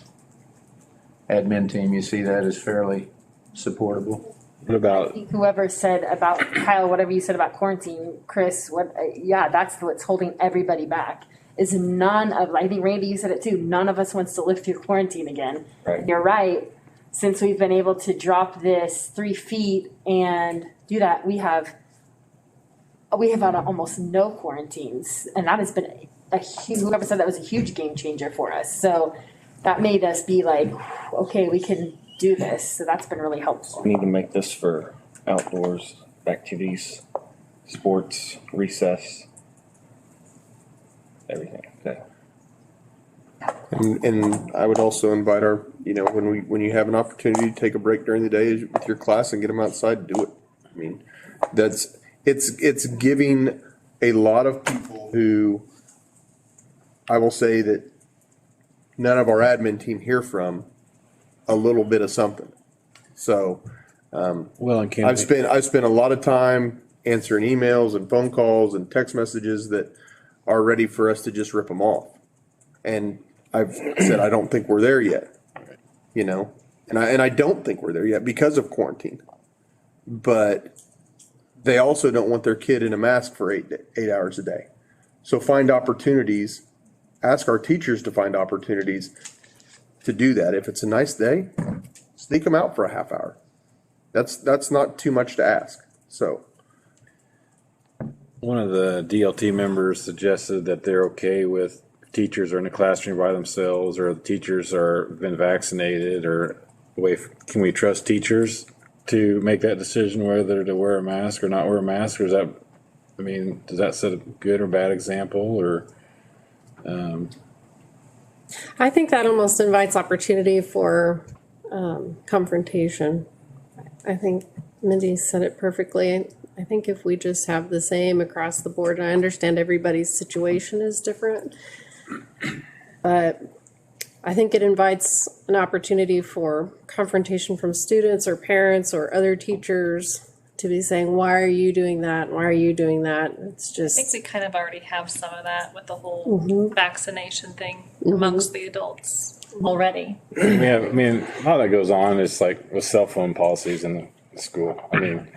Admin team, you see that as fairly supportable. what about, Whoever said about, Kyle, whatever you said about quarantine, Chris, that's what's holding everybody back. Is I think Randy, you said it too, none of us wants to live through quarantine again. Right. You're right. Since we've been able to drop this 3 feet and do that, we have had almost no quarantines, and that has been whoever said that was a huge game changer for us. So that made us be like, okay, we can do this. So that's been really helpful. We need to make this for outdoors activities, sports, recess, everything. Okay. And I would also invite when you have an opportunity to take a break during the day with your class and get them outside, do it. I mean, it's giving a lot of people who I will say that none of our admin team hear from a little bit of something. So, well, and I've spent a lot of time answering emails and phone calls and text messages that are ready for us to just rip them off. And I've said, I don't think we're there yet, and I don't think we're there yet because of quarantine, but they also don't want their kid in a mask for 8 hours a day. So find opportunities, ask our teachers to find opportunities to do that. If it's a nice day, sneak them out for a half hour. That's not too much to ask, so. One of the DLT members suggested that they're okay with teachers are in the classroom by themselves, or the teachers are been vaccinated, or can we trust teachers to make that decision whether to wear a mask or not wear a mask? Or is that, I mean, does that set a good or bad example, or? I think that almost invites opportunity for confrontation. I think Mindy said it perfectly. I think if we just have the same across the board, and I understand everybody's situation is different, but I think it invites an opportunity for confrontation from students or parents or other teachers to be saying, why are you doing that? Why are you doing that? It's I just. think we kind of already have some of that with the whole vaccination thing amongst the adults already. Yeah, I mean, a lot that goes on is like with cell phone policies in the school. I mean,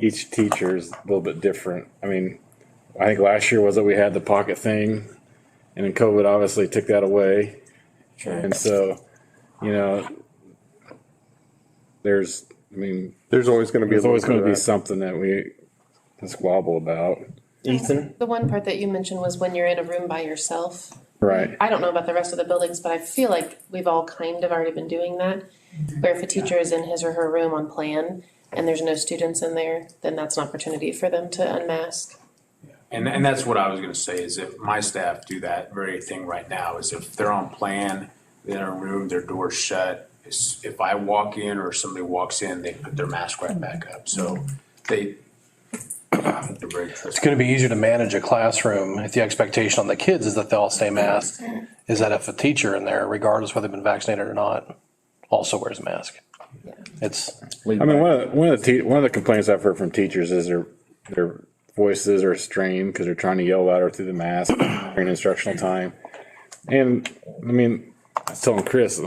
each teacher is a little bit different. I mean, I think last year was that we had the pocket thing, and then COVID obviously took that away. Sure. And so, you know, there's always going to be something that we can squabble about. Ethan? The one part that you mentioned was when you're in a room by yourself. Right. I don't know about the rest of the buildings, but I feel like we've all kind of already been doing that. Where if a teacher is in his or her room on plan and there's no students in there, then that's an opportunity for them to unmask. And that's what I was gonna say, is if my staff do that very thing right now, is if they're on plan, they're in a room, their door's shut, if I walk in or somebody walks in, they put their mask right back up. So they're very trustworthy. It's going to be easier to manage a classroom if the expectation on the kids is that they all stay masked, is that if a teacher in there, regardless whether they've been vaccinated or not, also wears a mask. It's. I mean, one of the complaints I've heard from teachers is their voices are strained because they're trying to yell louder through the mask during instructional time. And I mean, I was telling Chris,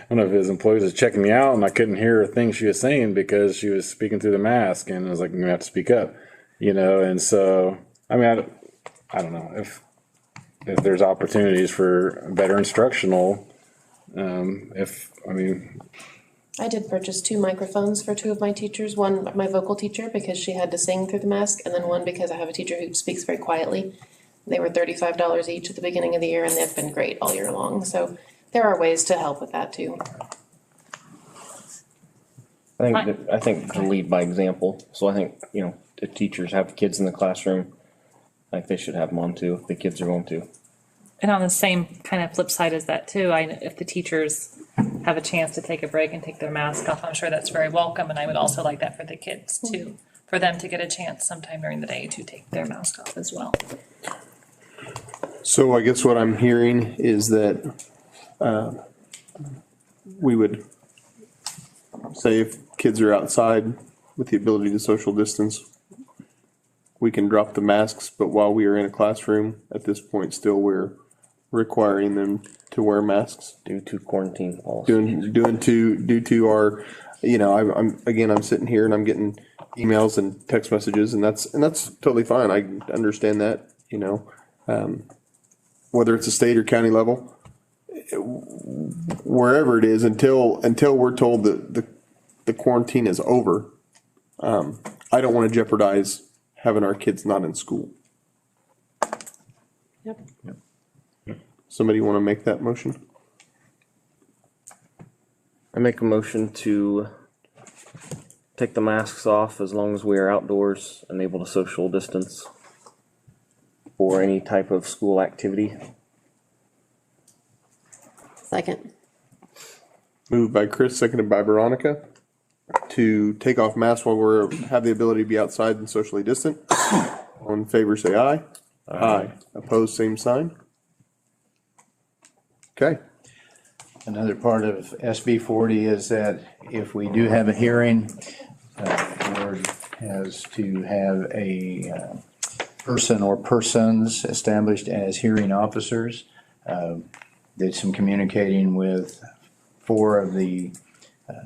one of his employees was checking me out, and I couldn't hear a thing she was saying because she was speaking through the mask, and I was like, "I'm gonna have to speak up," you know. And so, I mean, I don't know if there's opportunities for better instructional. I did purchase 2 microphones for 2 of my teachers. One, my vocal teacher, because she had to sing through the mask, and then one because I have a teacher who speaks very quietly. They were $35 each at the beginning of the year, and they've been great all year long. So there are ways to help with that too. I think to lead by example. So I think, you know, if teachers have kids in the classroom, I think they should have them on too, if the kids are going to. And on the same kind of flip side as that too, if the teachers have a chance to take a break and take their mask off, I'm sure that's very welcome. And I would also like that for the kids too, for them to get a chance sometime during the day to take their mask off as well. So I guess what I'm hearing is that we would say if kids are outside with the ability to social distance, we can drop the masks, but while we are in a classroom, at this point, still we're requiring them to wear masks. Due to quarantine policy. Due to our, you know, I'm sitting here and I'm getting emails and text messages, and that's totally fine. I understand that, you know, whether it's a state or county level, wherever it is, until we're told that the quarantine is over, I don't want to jeopardize having our kids not in school. Yep. Somebody want to make that motion? I make a motion to take the masks off as long as we are outdoors and able to social distance for any type of school activity. Second. Moved by Chris, seconded by Veronica, to take off masks while have the ability to be outside and socially distant. All in favor, say aye. Aye. Opposed, same sign. Okay. Another part of SB 40 is that if we do have a hearing, the board has to have a person or persons established as hearing officers. Did some communicating with 4 of the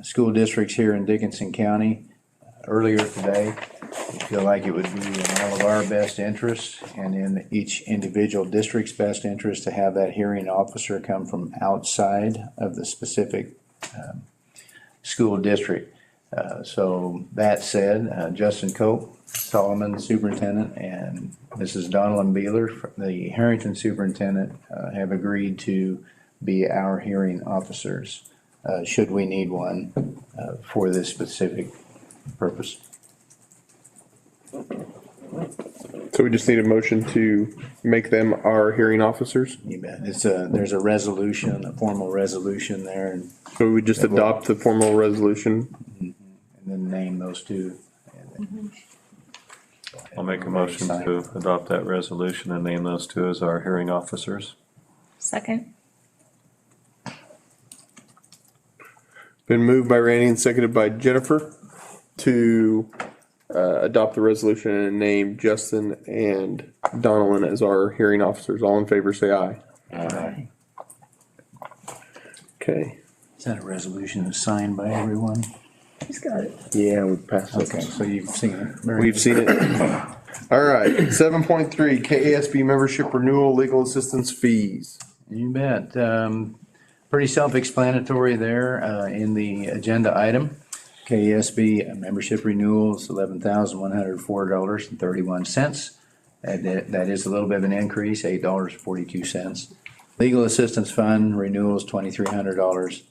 school districts here in Dickinson County earlier today. We feel like it would be in all of our best interests and in each individual district's best interest to have that hearing officer come from outside of the specific school district. So that said, Justin Cope, Solomon Superintendent, and Mrs. Donalyn Beeler, the Harrington Superintendent, have agreed to be our hearing officers, should we need one, for this specific purpose. So we just need a motion to make them our hearing officers? You bet. There's a resolution, a formal resolution there, and So we just adopt the formal resolution? then name those two. I'll make a motion to adopt that resolution and name those two as our hearing officers. Second. Been moved by Randy and seconded by Jennifer to adopt the resolution and name Justin and Donalyn as our hearing officers. All in favor, say aye. Aye. Okay. Is that a resolution that's signed by everyone? He's got it. Yeah, we passed it. Okay, so you've seen it. Very We've good. seen it. All right, 7.3, KASB membership renewal, legal assistance fees. You bet. Pretty self-explanatory there in the agenda item. KSB membership renewal is $11,104.31. That is a little bit of an increase, $8.42. Legal assistance fund renewal is $2,300.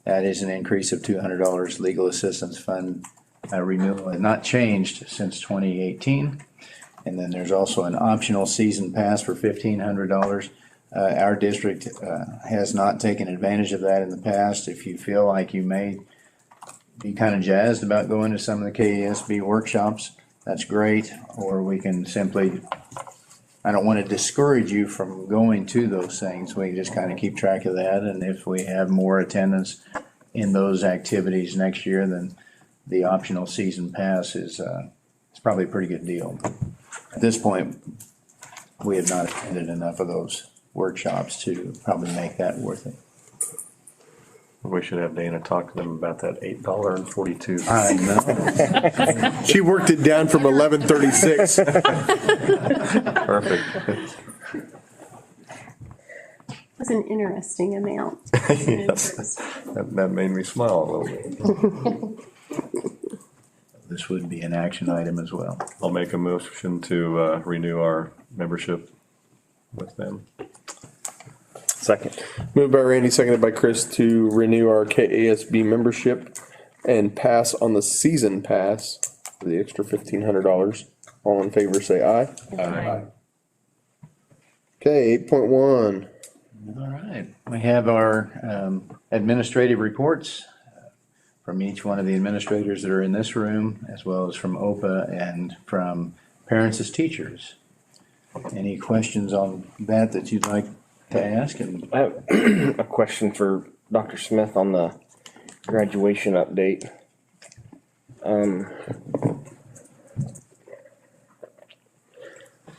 That is an increase of $200. Legal assistance fund renewal has not changed since 2018. And then there's also an optional season pass for $1,500. Our district has not taken advantage of that in the past. If you feel like you may be kind of jazzed about going to some of the KASB workshops, that's great. Or we can simply, I don't want to discourage you from going to those things. We can just kind of keep track of that. And if we have more attendance in those activities next year, then the optional season pass is probably a pretty good deal. At this point, we have not attended enough of those workshops to probably make that worth it. We should have Dana talk to them about that $8.42. I know. She worked it down from 1136. Perfect. It's an interesting amount. Yes, that made me smile a little bit. This would be an action item as well. I'll make a motion to renew our membership with them. Second. Moved by Randy, seconded by Chris to renew our KASB membership and pass on the season pass for the extra $1,500. All in favor, say aye. Aye. Okay, 8.1. All right. We have our administrative reports from each one of the administrators that are in this room, as well as from OPA and from parents as teachers. Any questions on that you'd like to ask? And I have a question for Dr. Smith on the graduation update.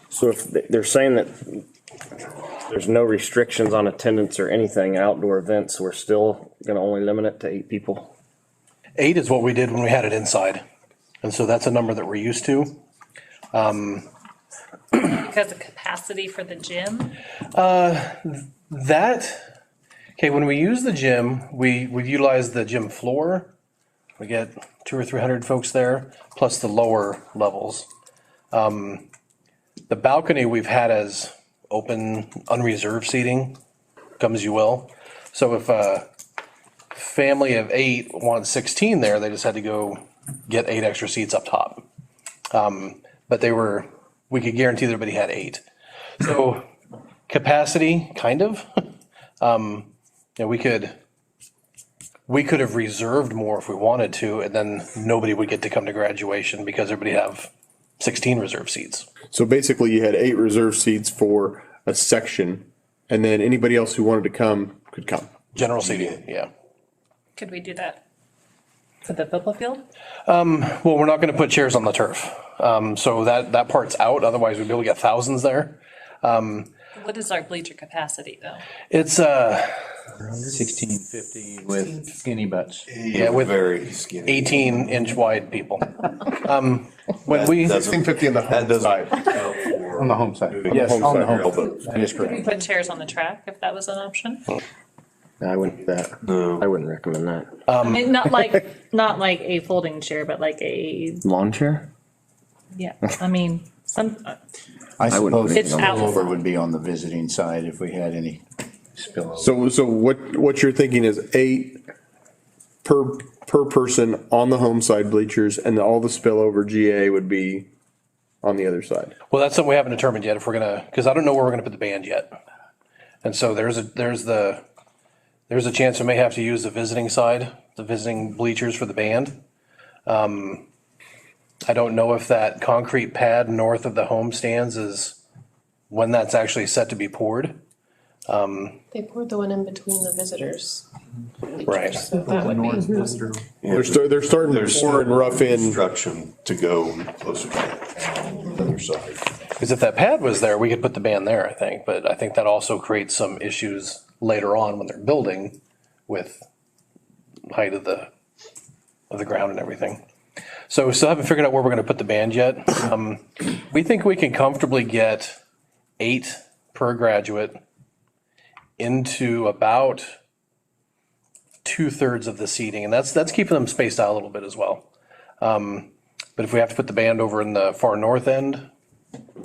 So if they're saying that there's no restrictions on attendance or anything, outdoor events, we're still gonna only limit it to 8 people? 8 is what we did when we had it inside. And so that's a number that we're used to. Because of capacity for the gym? When we use the gym, we utilize the gym floor. We get 200 or 300 folks there, plus the lower levels. The balcony we've had as open, unreserved seating, come as you will. So if a family of 8 wants 16 there, they just had to go get 8 extra seats up top. But we could guarantee that everybody had 8. So capacity, kind of. We could have reserved more if we wanted to, and then nobody would get to come to graduation because everybody have 16 reserved seats. So basically you had 8 reserved seats for a section, and then anybody else who wanted to come could come. General seating, yeah. Could we do that for the football field? Well, we're not gonna put chairs on the turf. So that part's out, otherwise we'd be able to get thousands there. What is our bleacher capacity though? It's 1650 with skinny butts. Yeah, with Very skinny. 18-inch wide people. When we, 1650 on the home side. On the home side. On the Yes, home on the side. home side. That is Could we correct. put chairs on the track if that was an option? I wouldn't do that. No. I wouldn't recommend that. I mean, not like a folding chair, but like a, Lawn chair? yeah, I mean, some, I wouldn't It's put it on. outside. would be on the visiting side if we had any spillover. So what you're thinking is 8 per person on the home side bleachers, and all the spillover GA would be on the other side. Well, that's something we haven't determined yet if we're gonna, because I don't know where we're gonna put the band yet. And so there's a chance we may have to use the visiting side, the visiting bleachers for the band. I don't know if that concrete pad north of the home stands is when that's actually set to be poured. They poured the one in between the visitors. Right. So that would be. They're starting to pour and rough in. Instruction to go closer to the other side. Because if that pad was there, we could put the band there, I think. But I think that also creates some issues later on when they're building with height of the ground and everything. So we still haven't figured out where we're going to put the band yet. We think we can comfortably get 8 per graduate into about 2/3 of the seating, and that's keeping them spaced out a little bit as well. But if we have to put the band over in the far north end,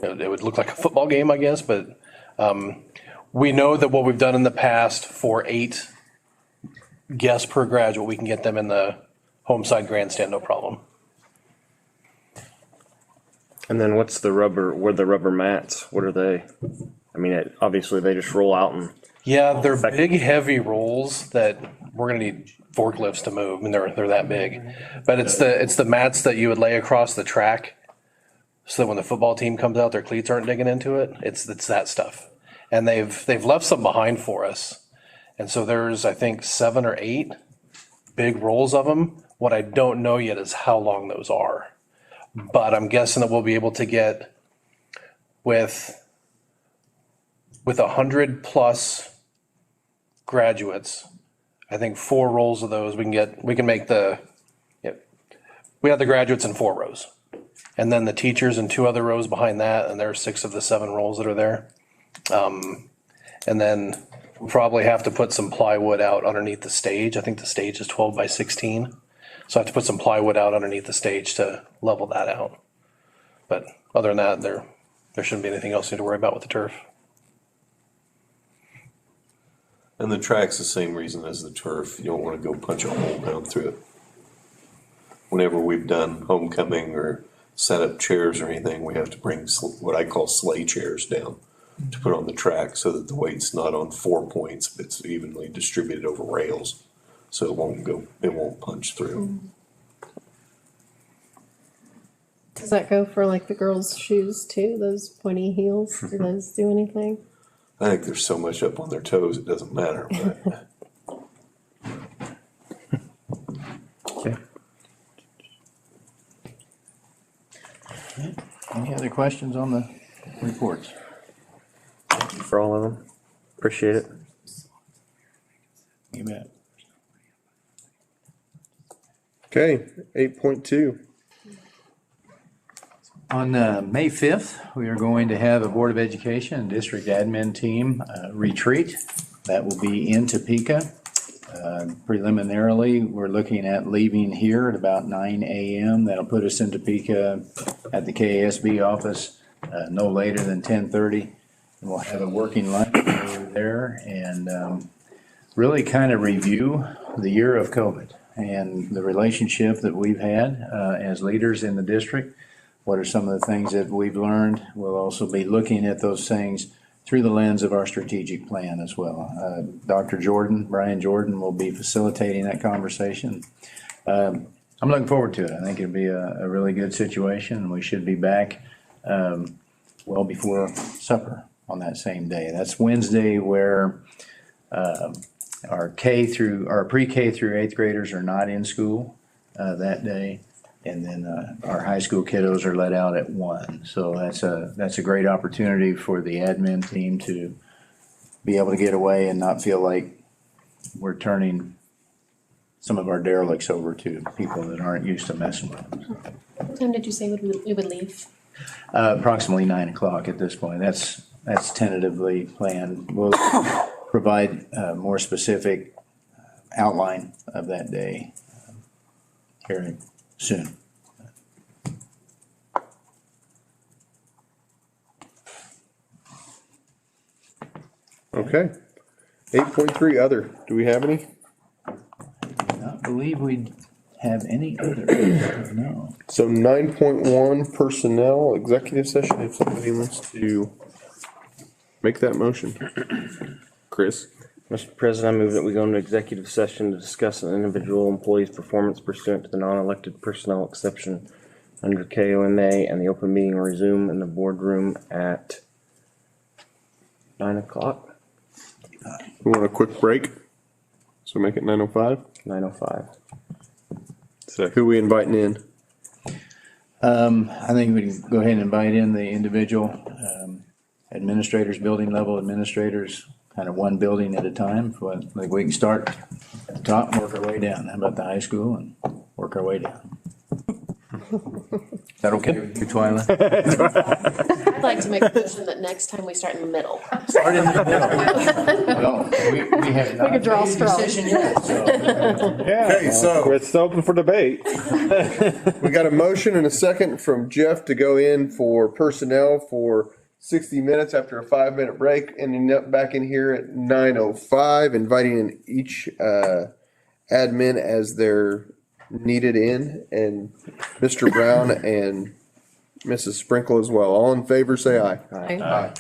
it would look like a football game, I guess. But we know that what we've done in the past for 8 guests per graduate, we can get them in the home side grandstand, no problem. And then what's the rubber mats? What are they? I mean, obviously they just roll out and. Yeah, they're big, heavy rolls that we're gonna need forklifts to move, and they're that big. But it's the mats that you would lay across the track, so that when the football team comes out, their cleats aren't digging into it. It's that stuff, and they've left some behind for us, and so there's I think 7 or 8 big rolls of them. What I don't know yet is how long those are, but I'm guessing that we'll be able to get with 100+ graduates, I think 4 rolls of those we can make we have the graduates in 4 rows, and then the teachers in 2 other rows behind that, and there are 6 of the 7 rolls that are there. And then we'll probably have to put some plywood out underneath the stage. I think the stage is 12 by 16, so I have to put some plywood out underneath the stage to level that out. But other than that, there shouldn't be anything else you need to worry about with the turf. And the track's the same reason as the turf. You don't want to go punch a hole down through it. Whenever we've done homecoming or set up chairs or anything, we have to bring what I call sleigh chairs down to put on the track so that the weight's not on 4 points, but it's evenly distributed over rails. So it won't punch through. Does that go for like the girls' shoes too? Those pointy heels? Do those do anything? I think there's so much up on their toes, it doesn't matter. But Okay. Any other questions on the reports? Thank you for all of them. Appreciate it. You bet. Okay, 8.2. On May 5th, we are going to have a Board of Education and District Admin Team retreat. That will be in Topeka. Preliminarily, we're looking at leaving here at about 9 a.m. That'll put us in Topeka at the KSB office no later than 10:30. And we'll have a working lunch over there and really kind of review the year of COVID and the relationship that we've had as leaders in the district. What are some of the things that we've learned? We'll also be looking at those things through the lens of our strategic plan as well. Dr. Brian Jordan will be facilitating that conversation. I'm looking forward to it. I think it'll be a really good situation, and we should be back well before supper on that same day. That's Wednesday, where our pre-K through 8th graders are not in school that day. And then our high school kiddos are let out at 1. So that's a great opportunity for the admin team to be able to get away and not feel like we're turning some of our derelicts over to people that aren't used to messing with them. What time did you say we would leave? Approximately 9 o'clock at this point. That's tentatively planned. provide a more specific outline of that day here soon. Okay. 8.3 other, do we have any? I believe we have any other, no. So 9.1 personnel executive session, if somebody wants to make that motion. Chris? Mr. President, I move that we go into executive session to discuss an individual employee's performance pursuant to the non-elected personnel exception under KOMA, and the open meeting will resume in the boardroom at 9 o'clock, We want a quick break? So make it 9:05? 9:05. Who we inviting in? I think we can go ahead and invite in the individual administrators, building level administrators, kind of one building at a time. Like we can start at the top and work our way down. How about the high school and work our way down? Is that okay with you, Twyla? I'd like to make a motion that next time we start in the middle. Start in the middle. Well, we have not could draw made a straws. decision yet, so. Okay, so It's open for debate. we got a motion and a second from Jeff to go in for personnel for 60 minutes after a 5-minute break, ending up back in here at 9:05, inviting in each admin as they're needed in, and Mr. Brown and Mrs. Sprinkle as well. All in favor, say aye. Aye.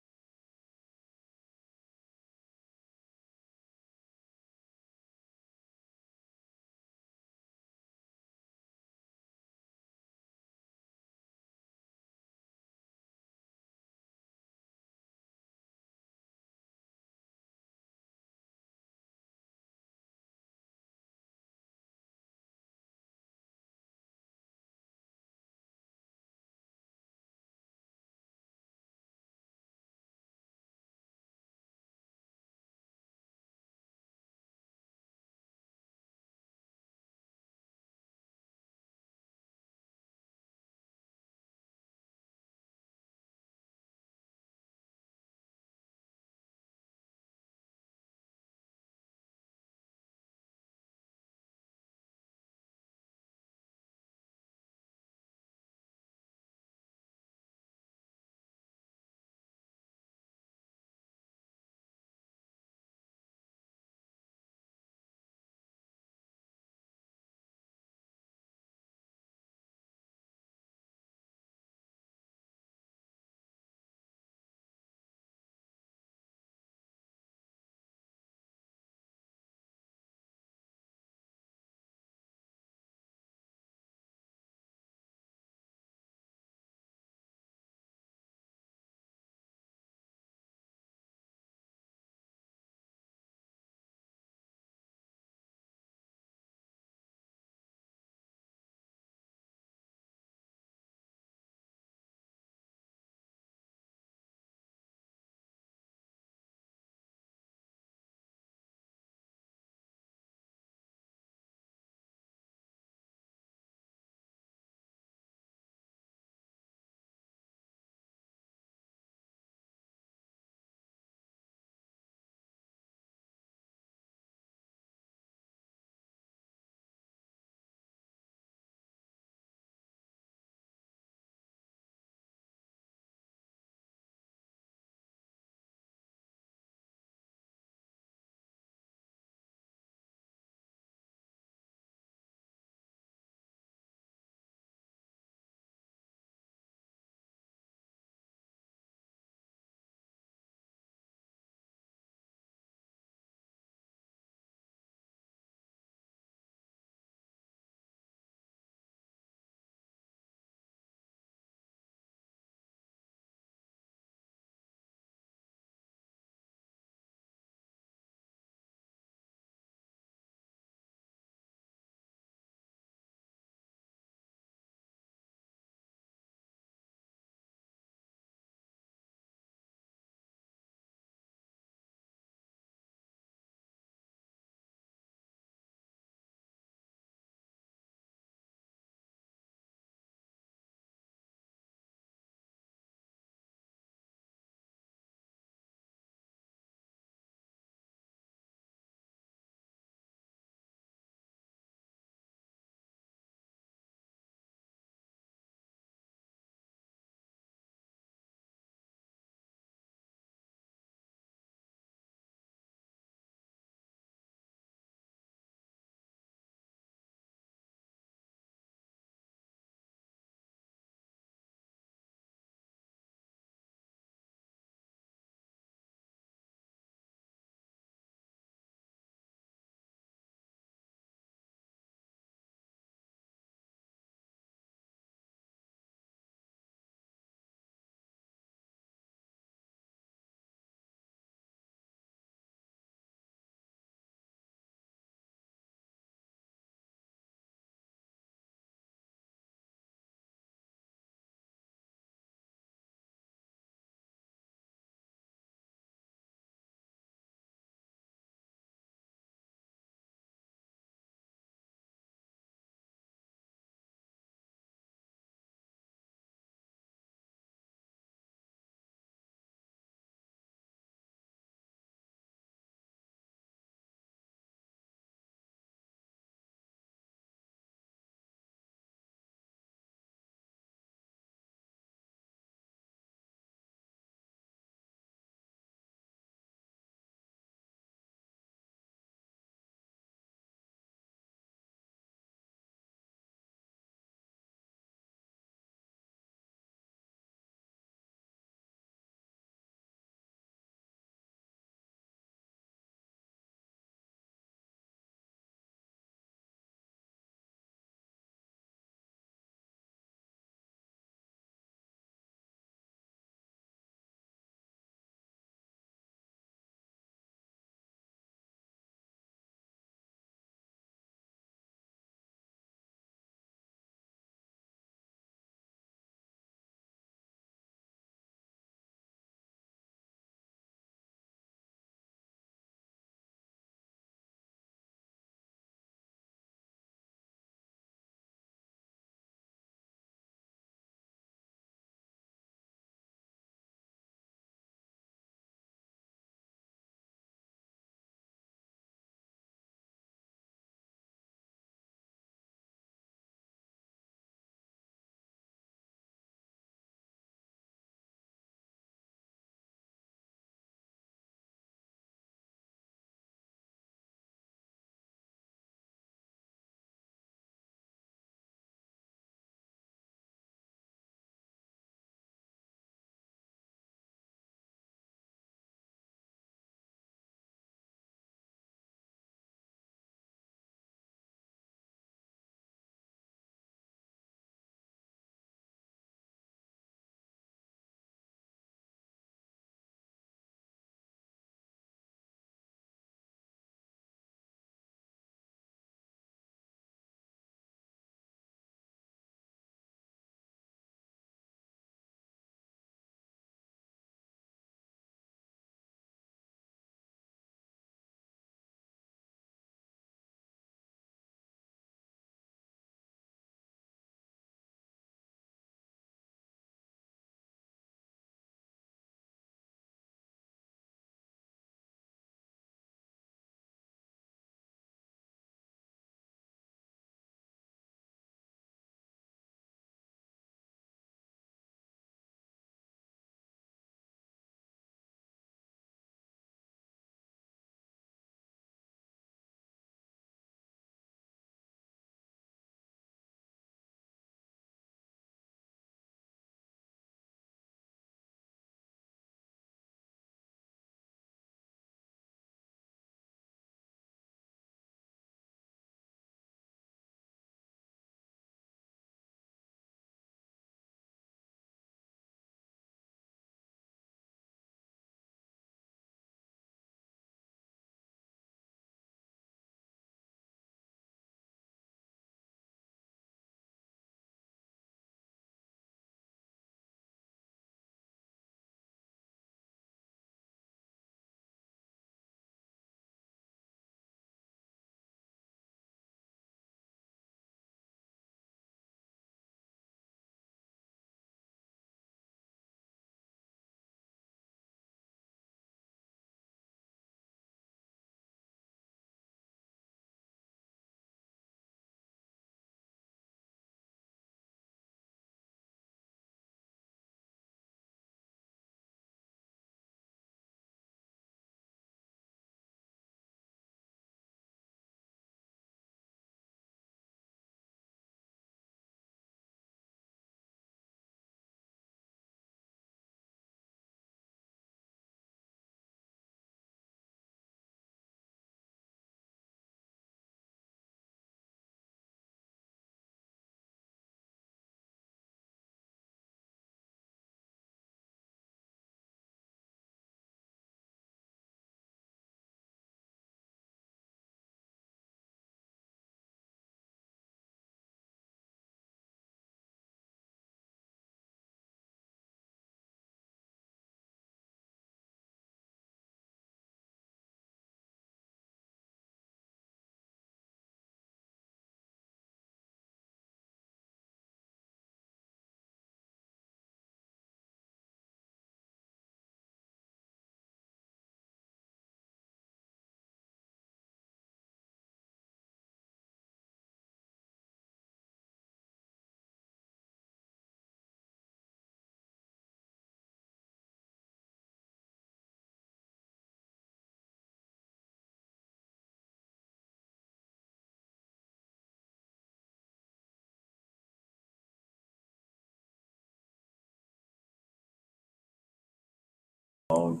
phone.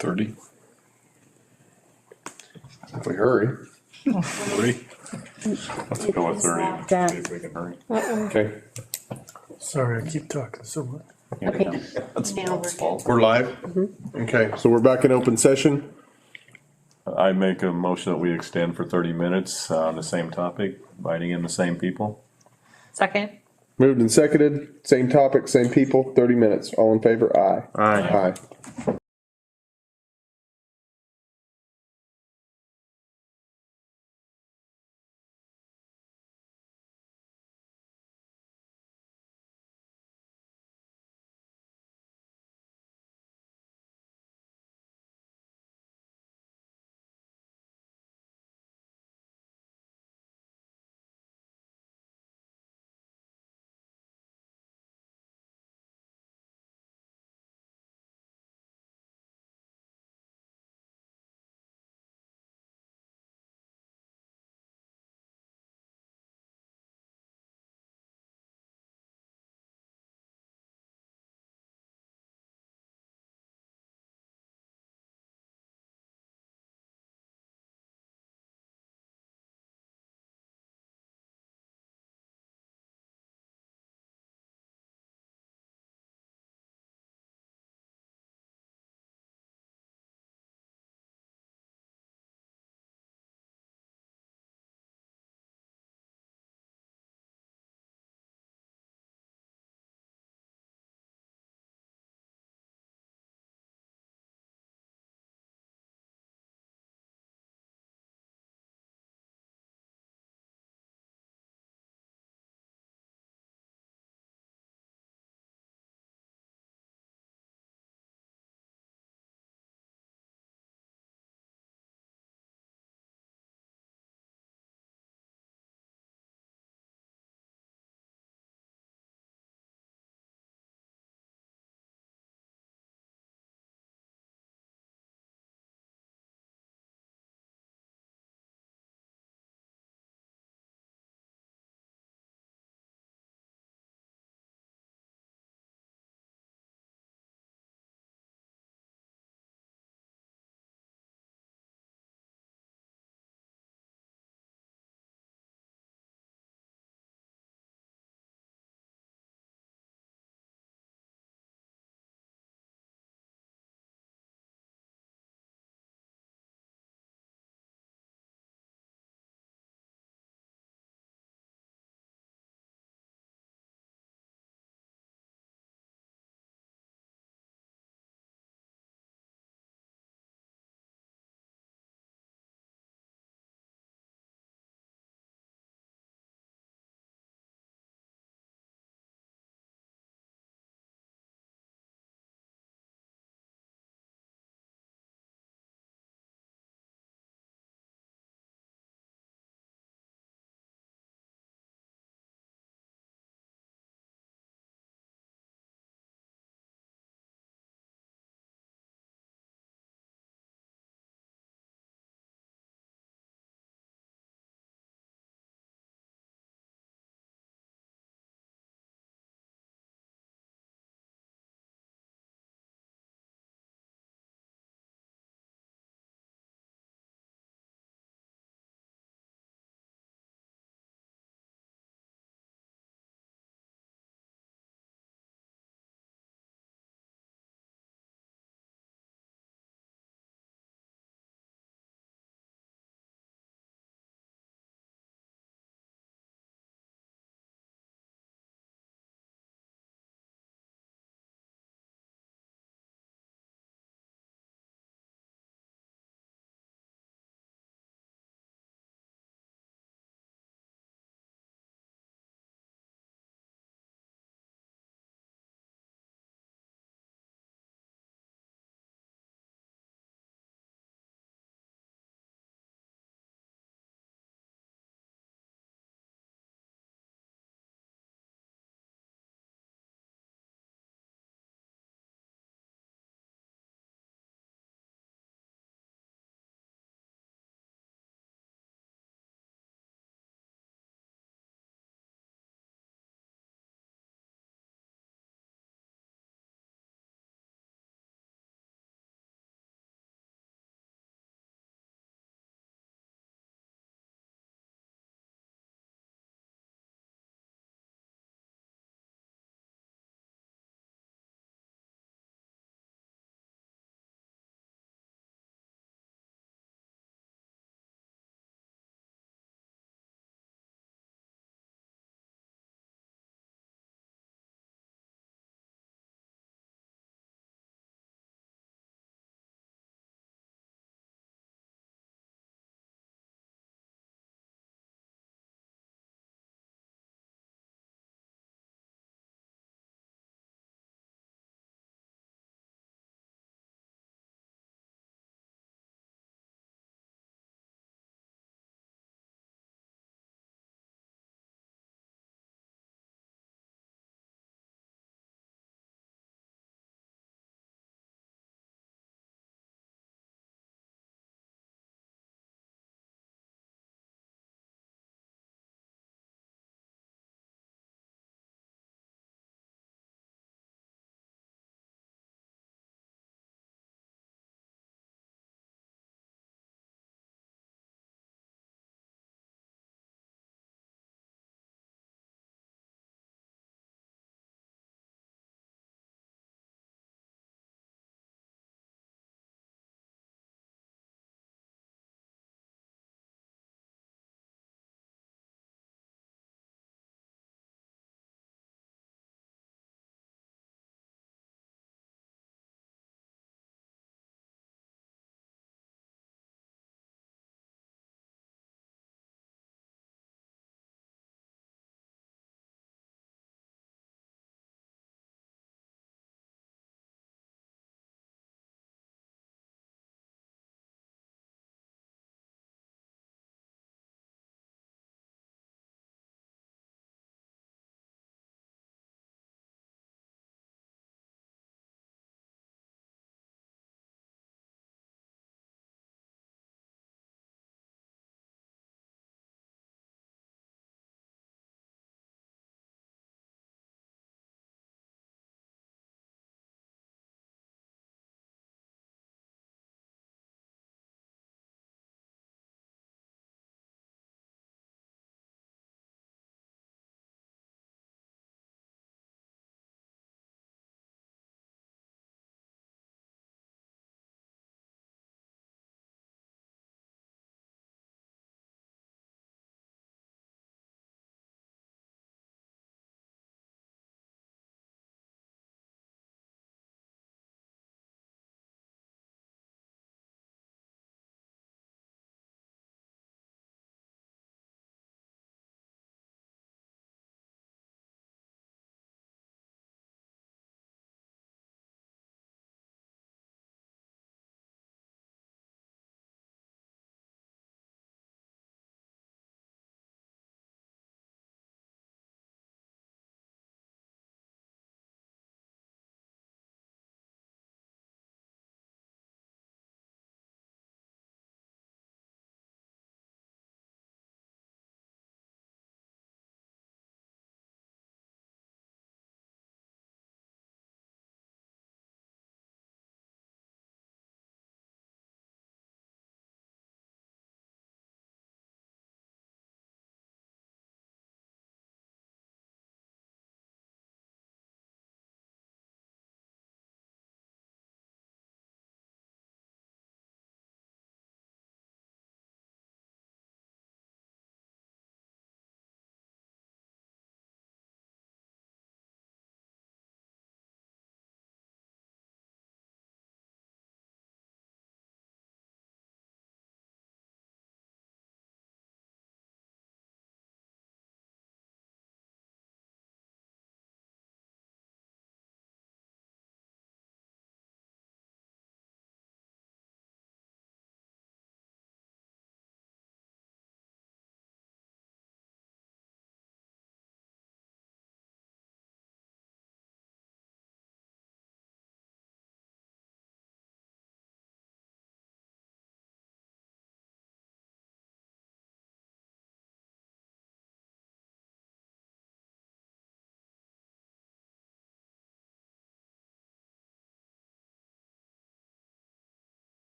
30. If we hurry. 30. Let's go with 30, see if we can hurry. Okay. Sorry, I keep talking so much. Okay. That's Now Bob's we're fault. We're live? Okay, so we're back in open session. I make a motion that we extend for 30 minutes on the same topic, inviting in the same people. Second? Moved and seconded, same topic, same people, 30 minutes. All in favor? Aye. Aye. Aye.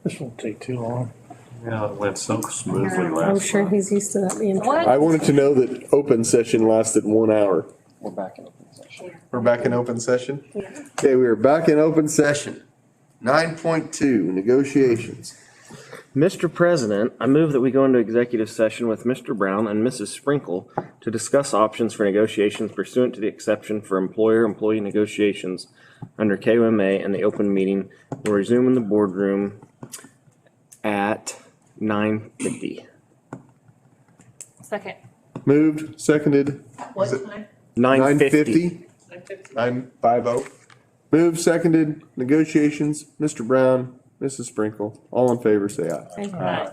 This won't take too long. Yeah, it went so smoothly I'm last sure month. he's used to that being. What? I wanted to know that open session lasted 1 hour. We're back in open session. We're back in open session? Okay, we are back in open session. 9.2, negotiations. Mr. President, I move that we go into executive session with Mr. Brown and Mrs. Sprinkle to discuss options for negotiations pursuant to the exception for employer-employee negotiations under KOMA, and the open meeting will resume in the boardroom at 9:50. Second. Moved, seconded. What Is it time? 9:50. 9:50. Moved, seconded, negotiations, Mr. Brown, Mrs. Sprinkle, all in favor, say aye. Aye.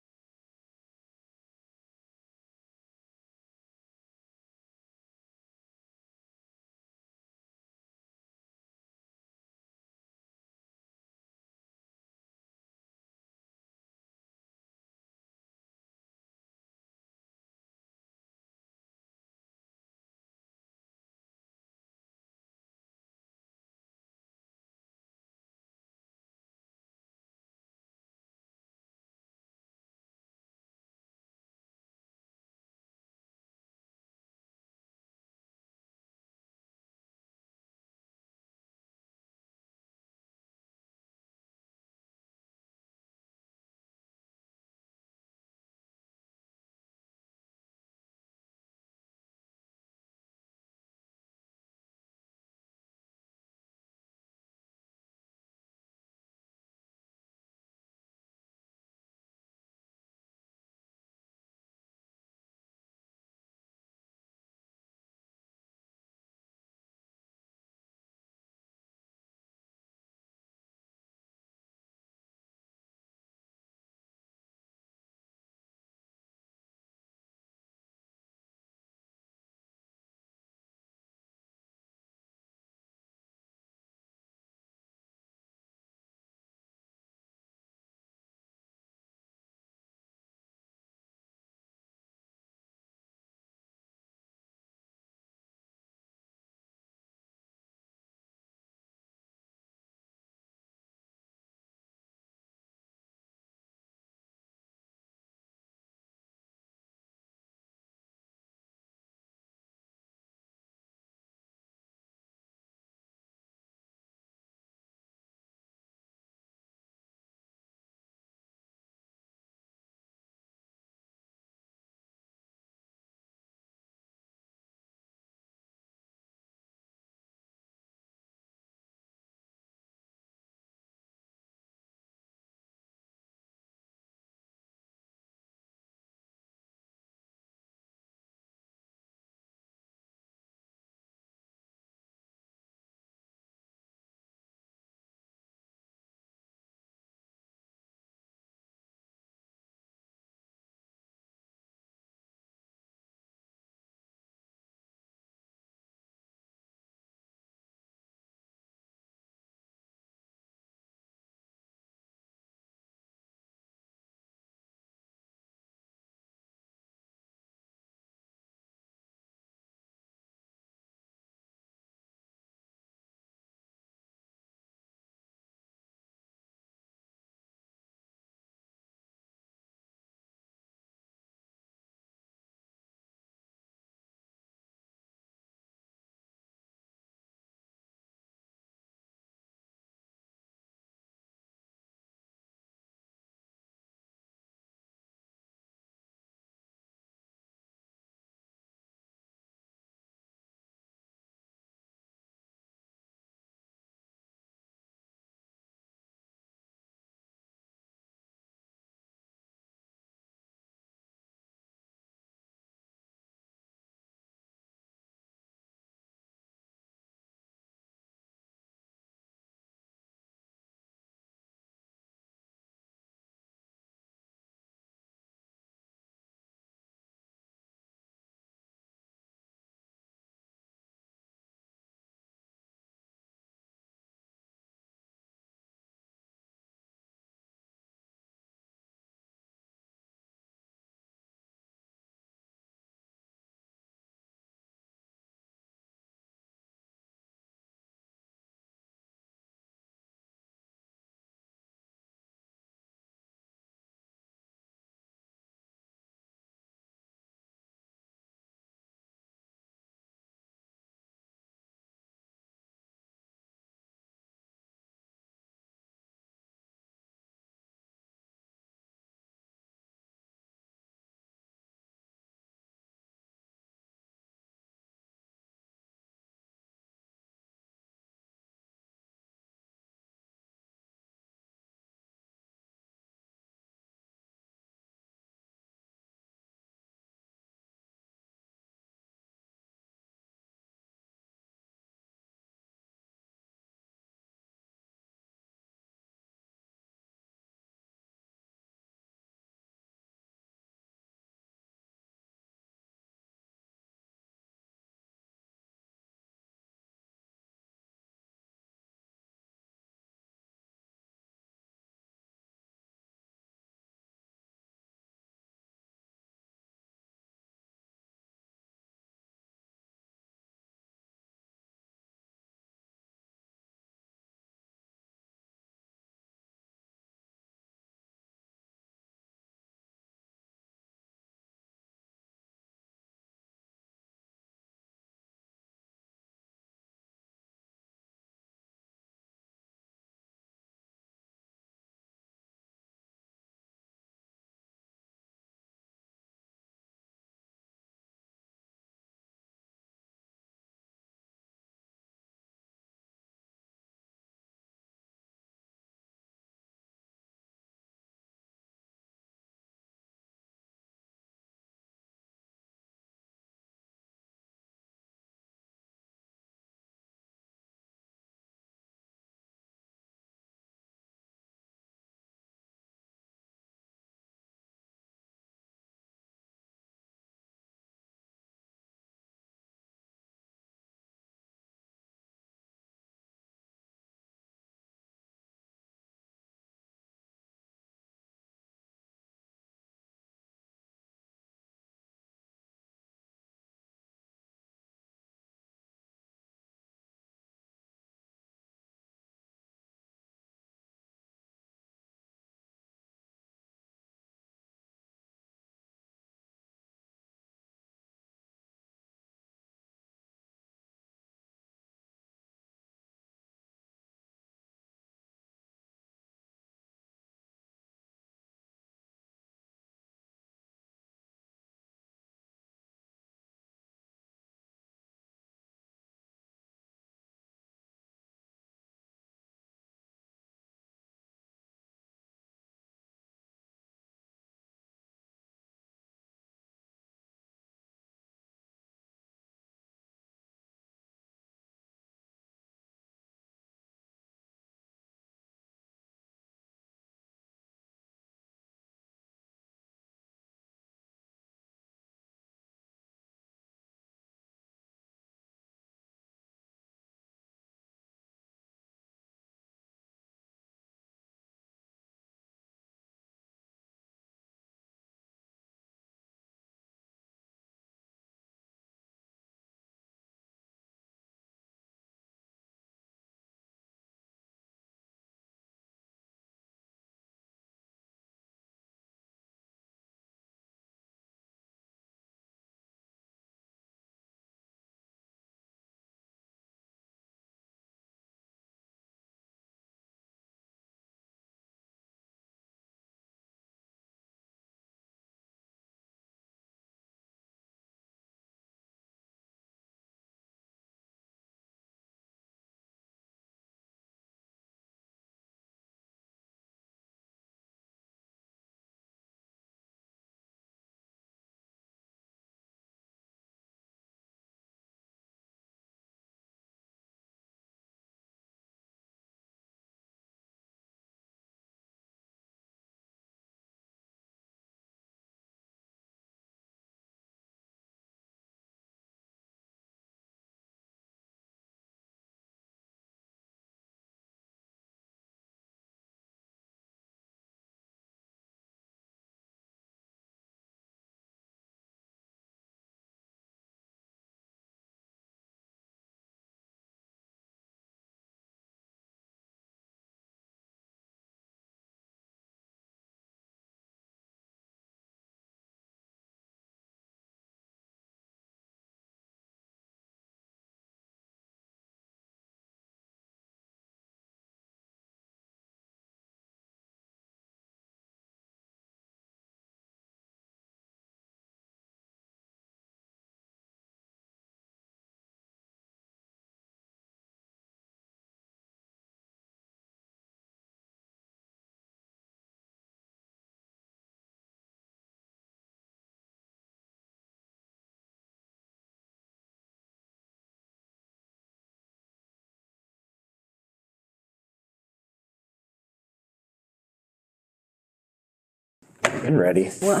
Been ready. Well,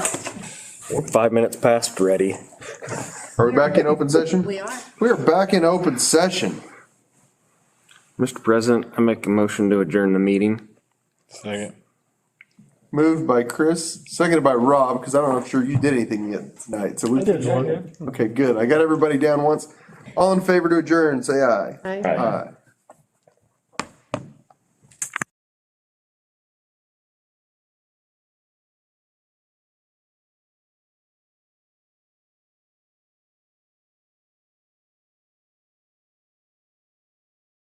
We're 5 minutes past ready. Are we back in open session? We are. We are back in open session. Mr. President, I make a motion to adjourn the meeting. Second. Moved by Chris, seconded by Rob, because I'm not sure you did anything yet tonight, so we. Okay, good. I got everybody down once. All in favor to adjourn, say aye. I. Aye.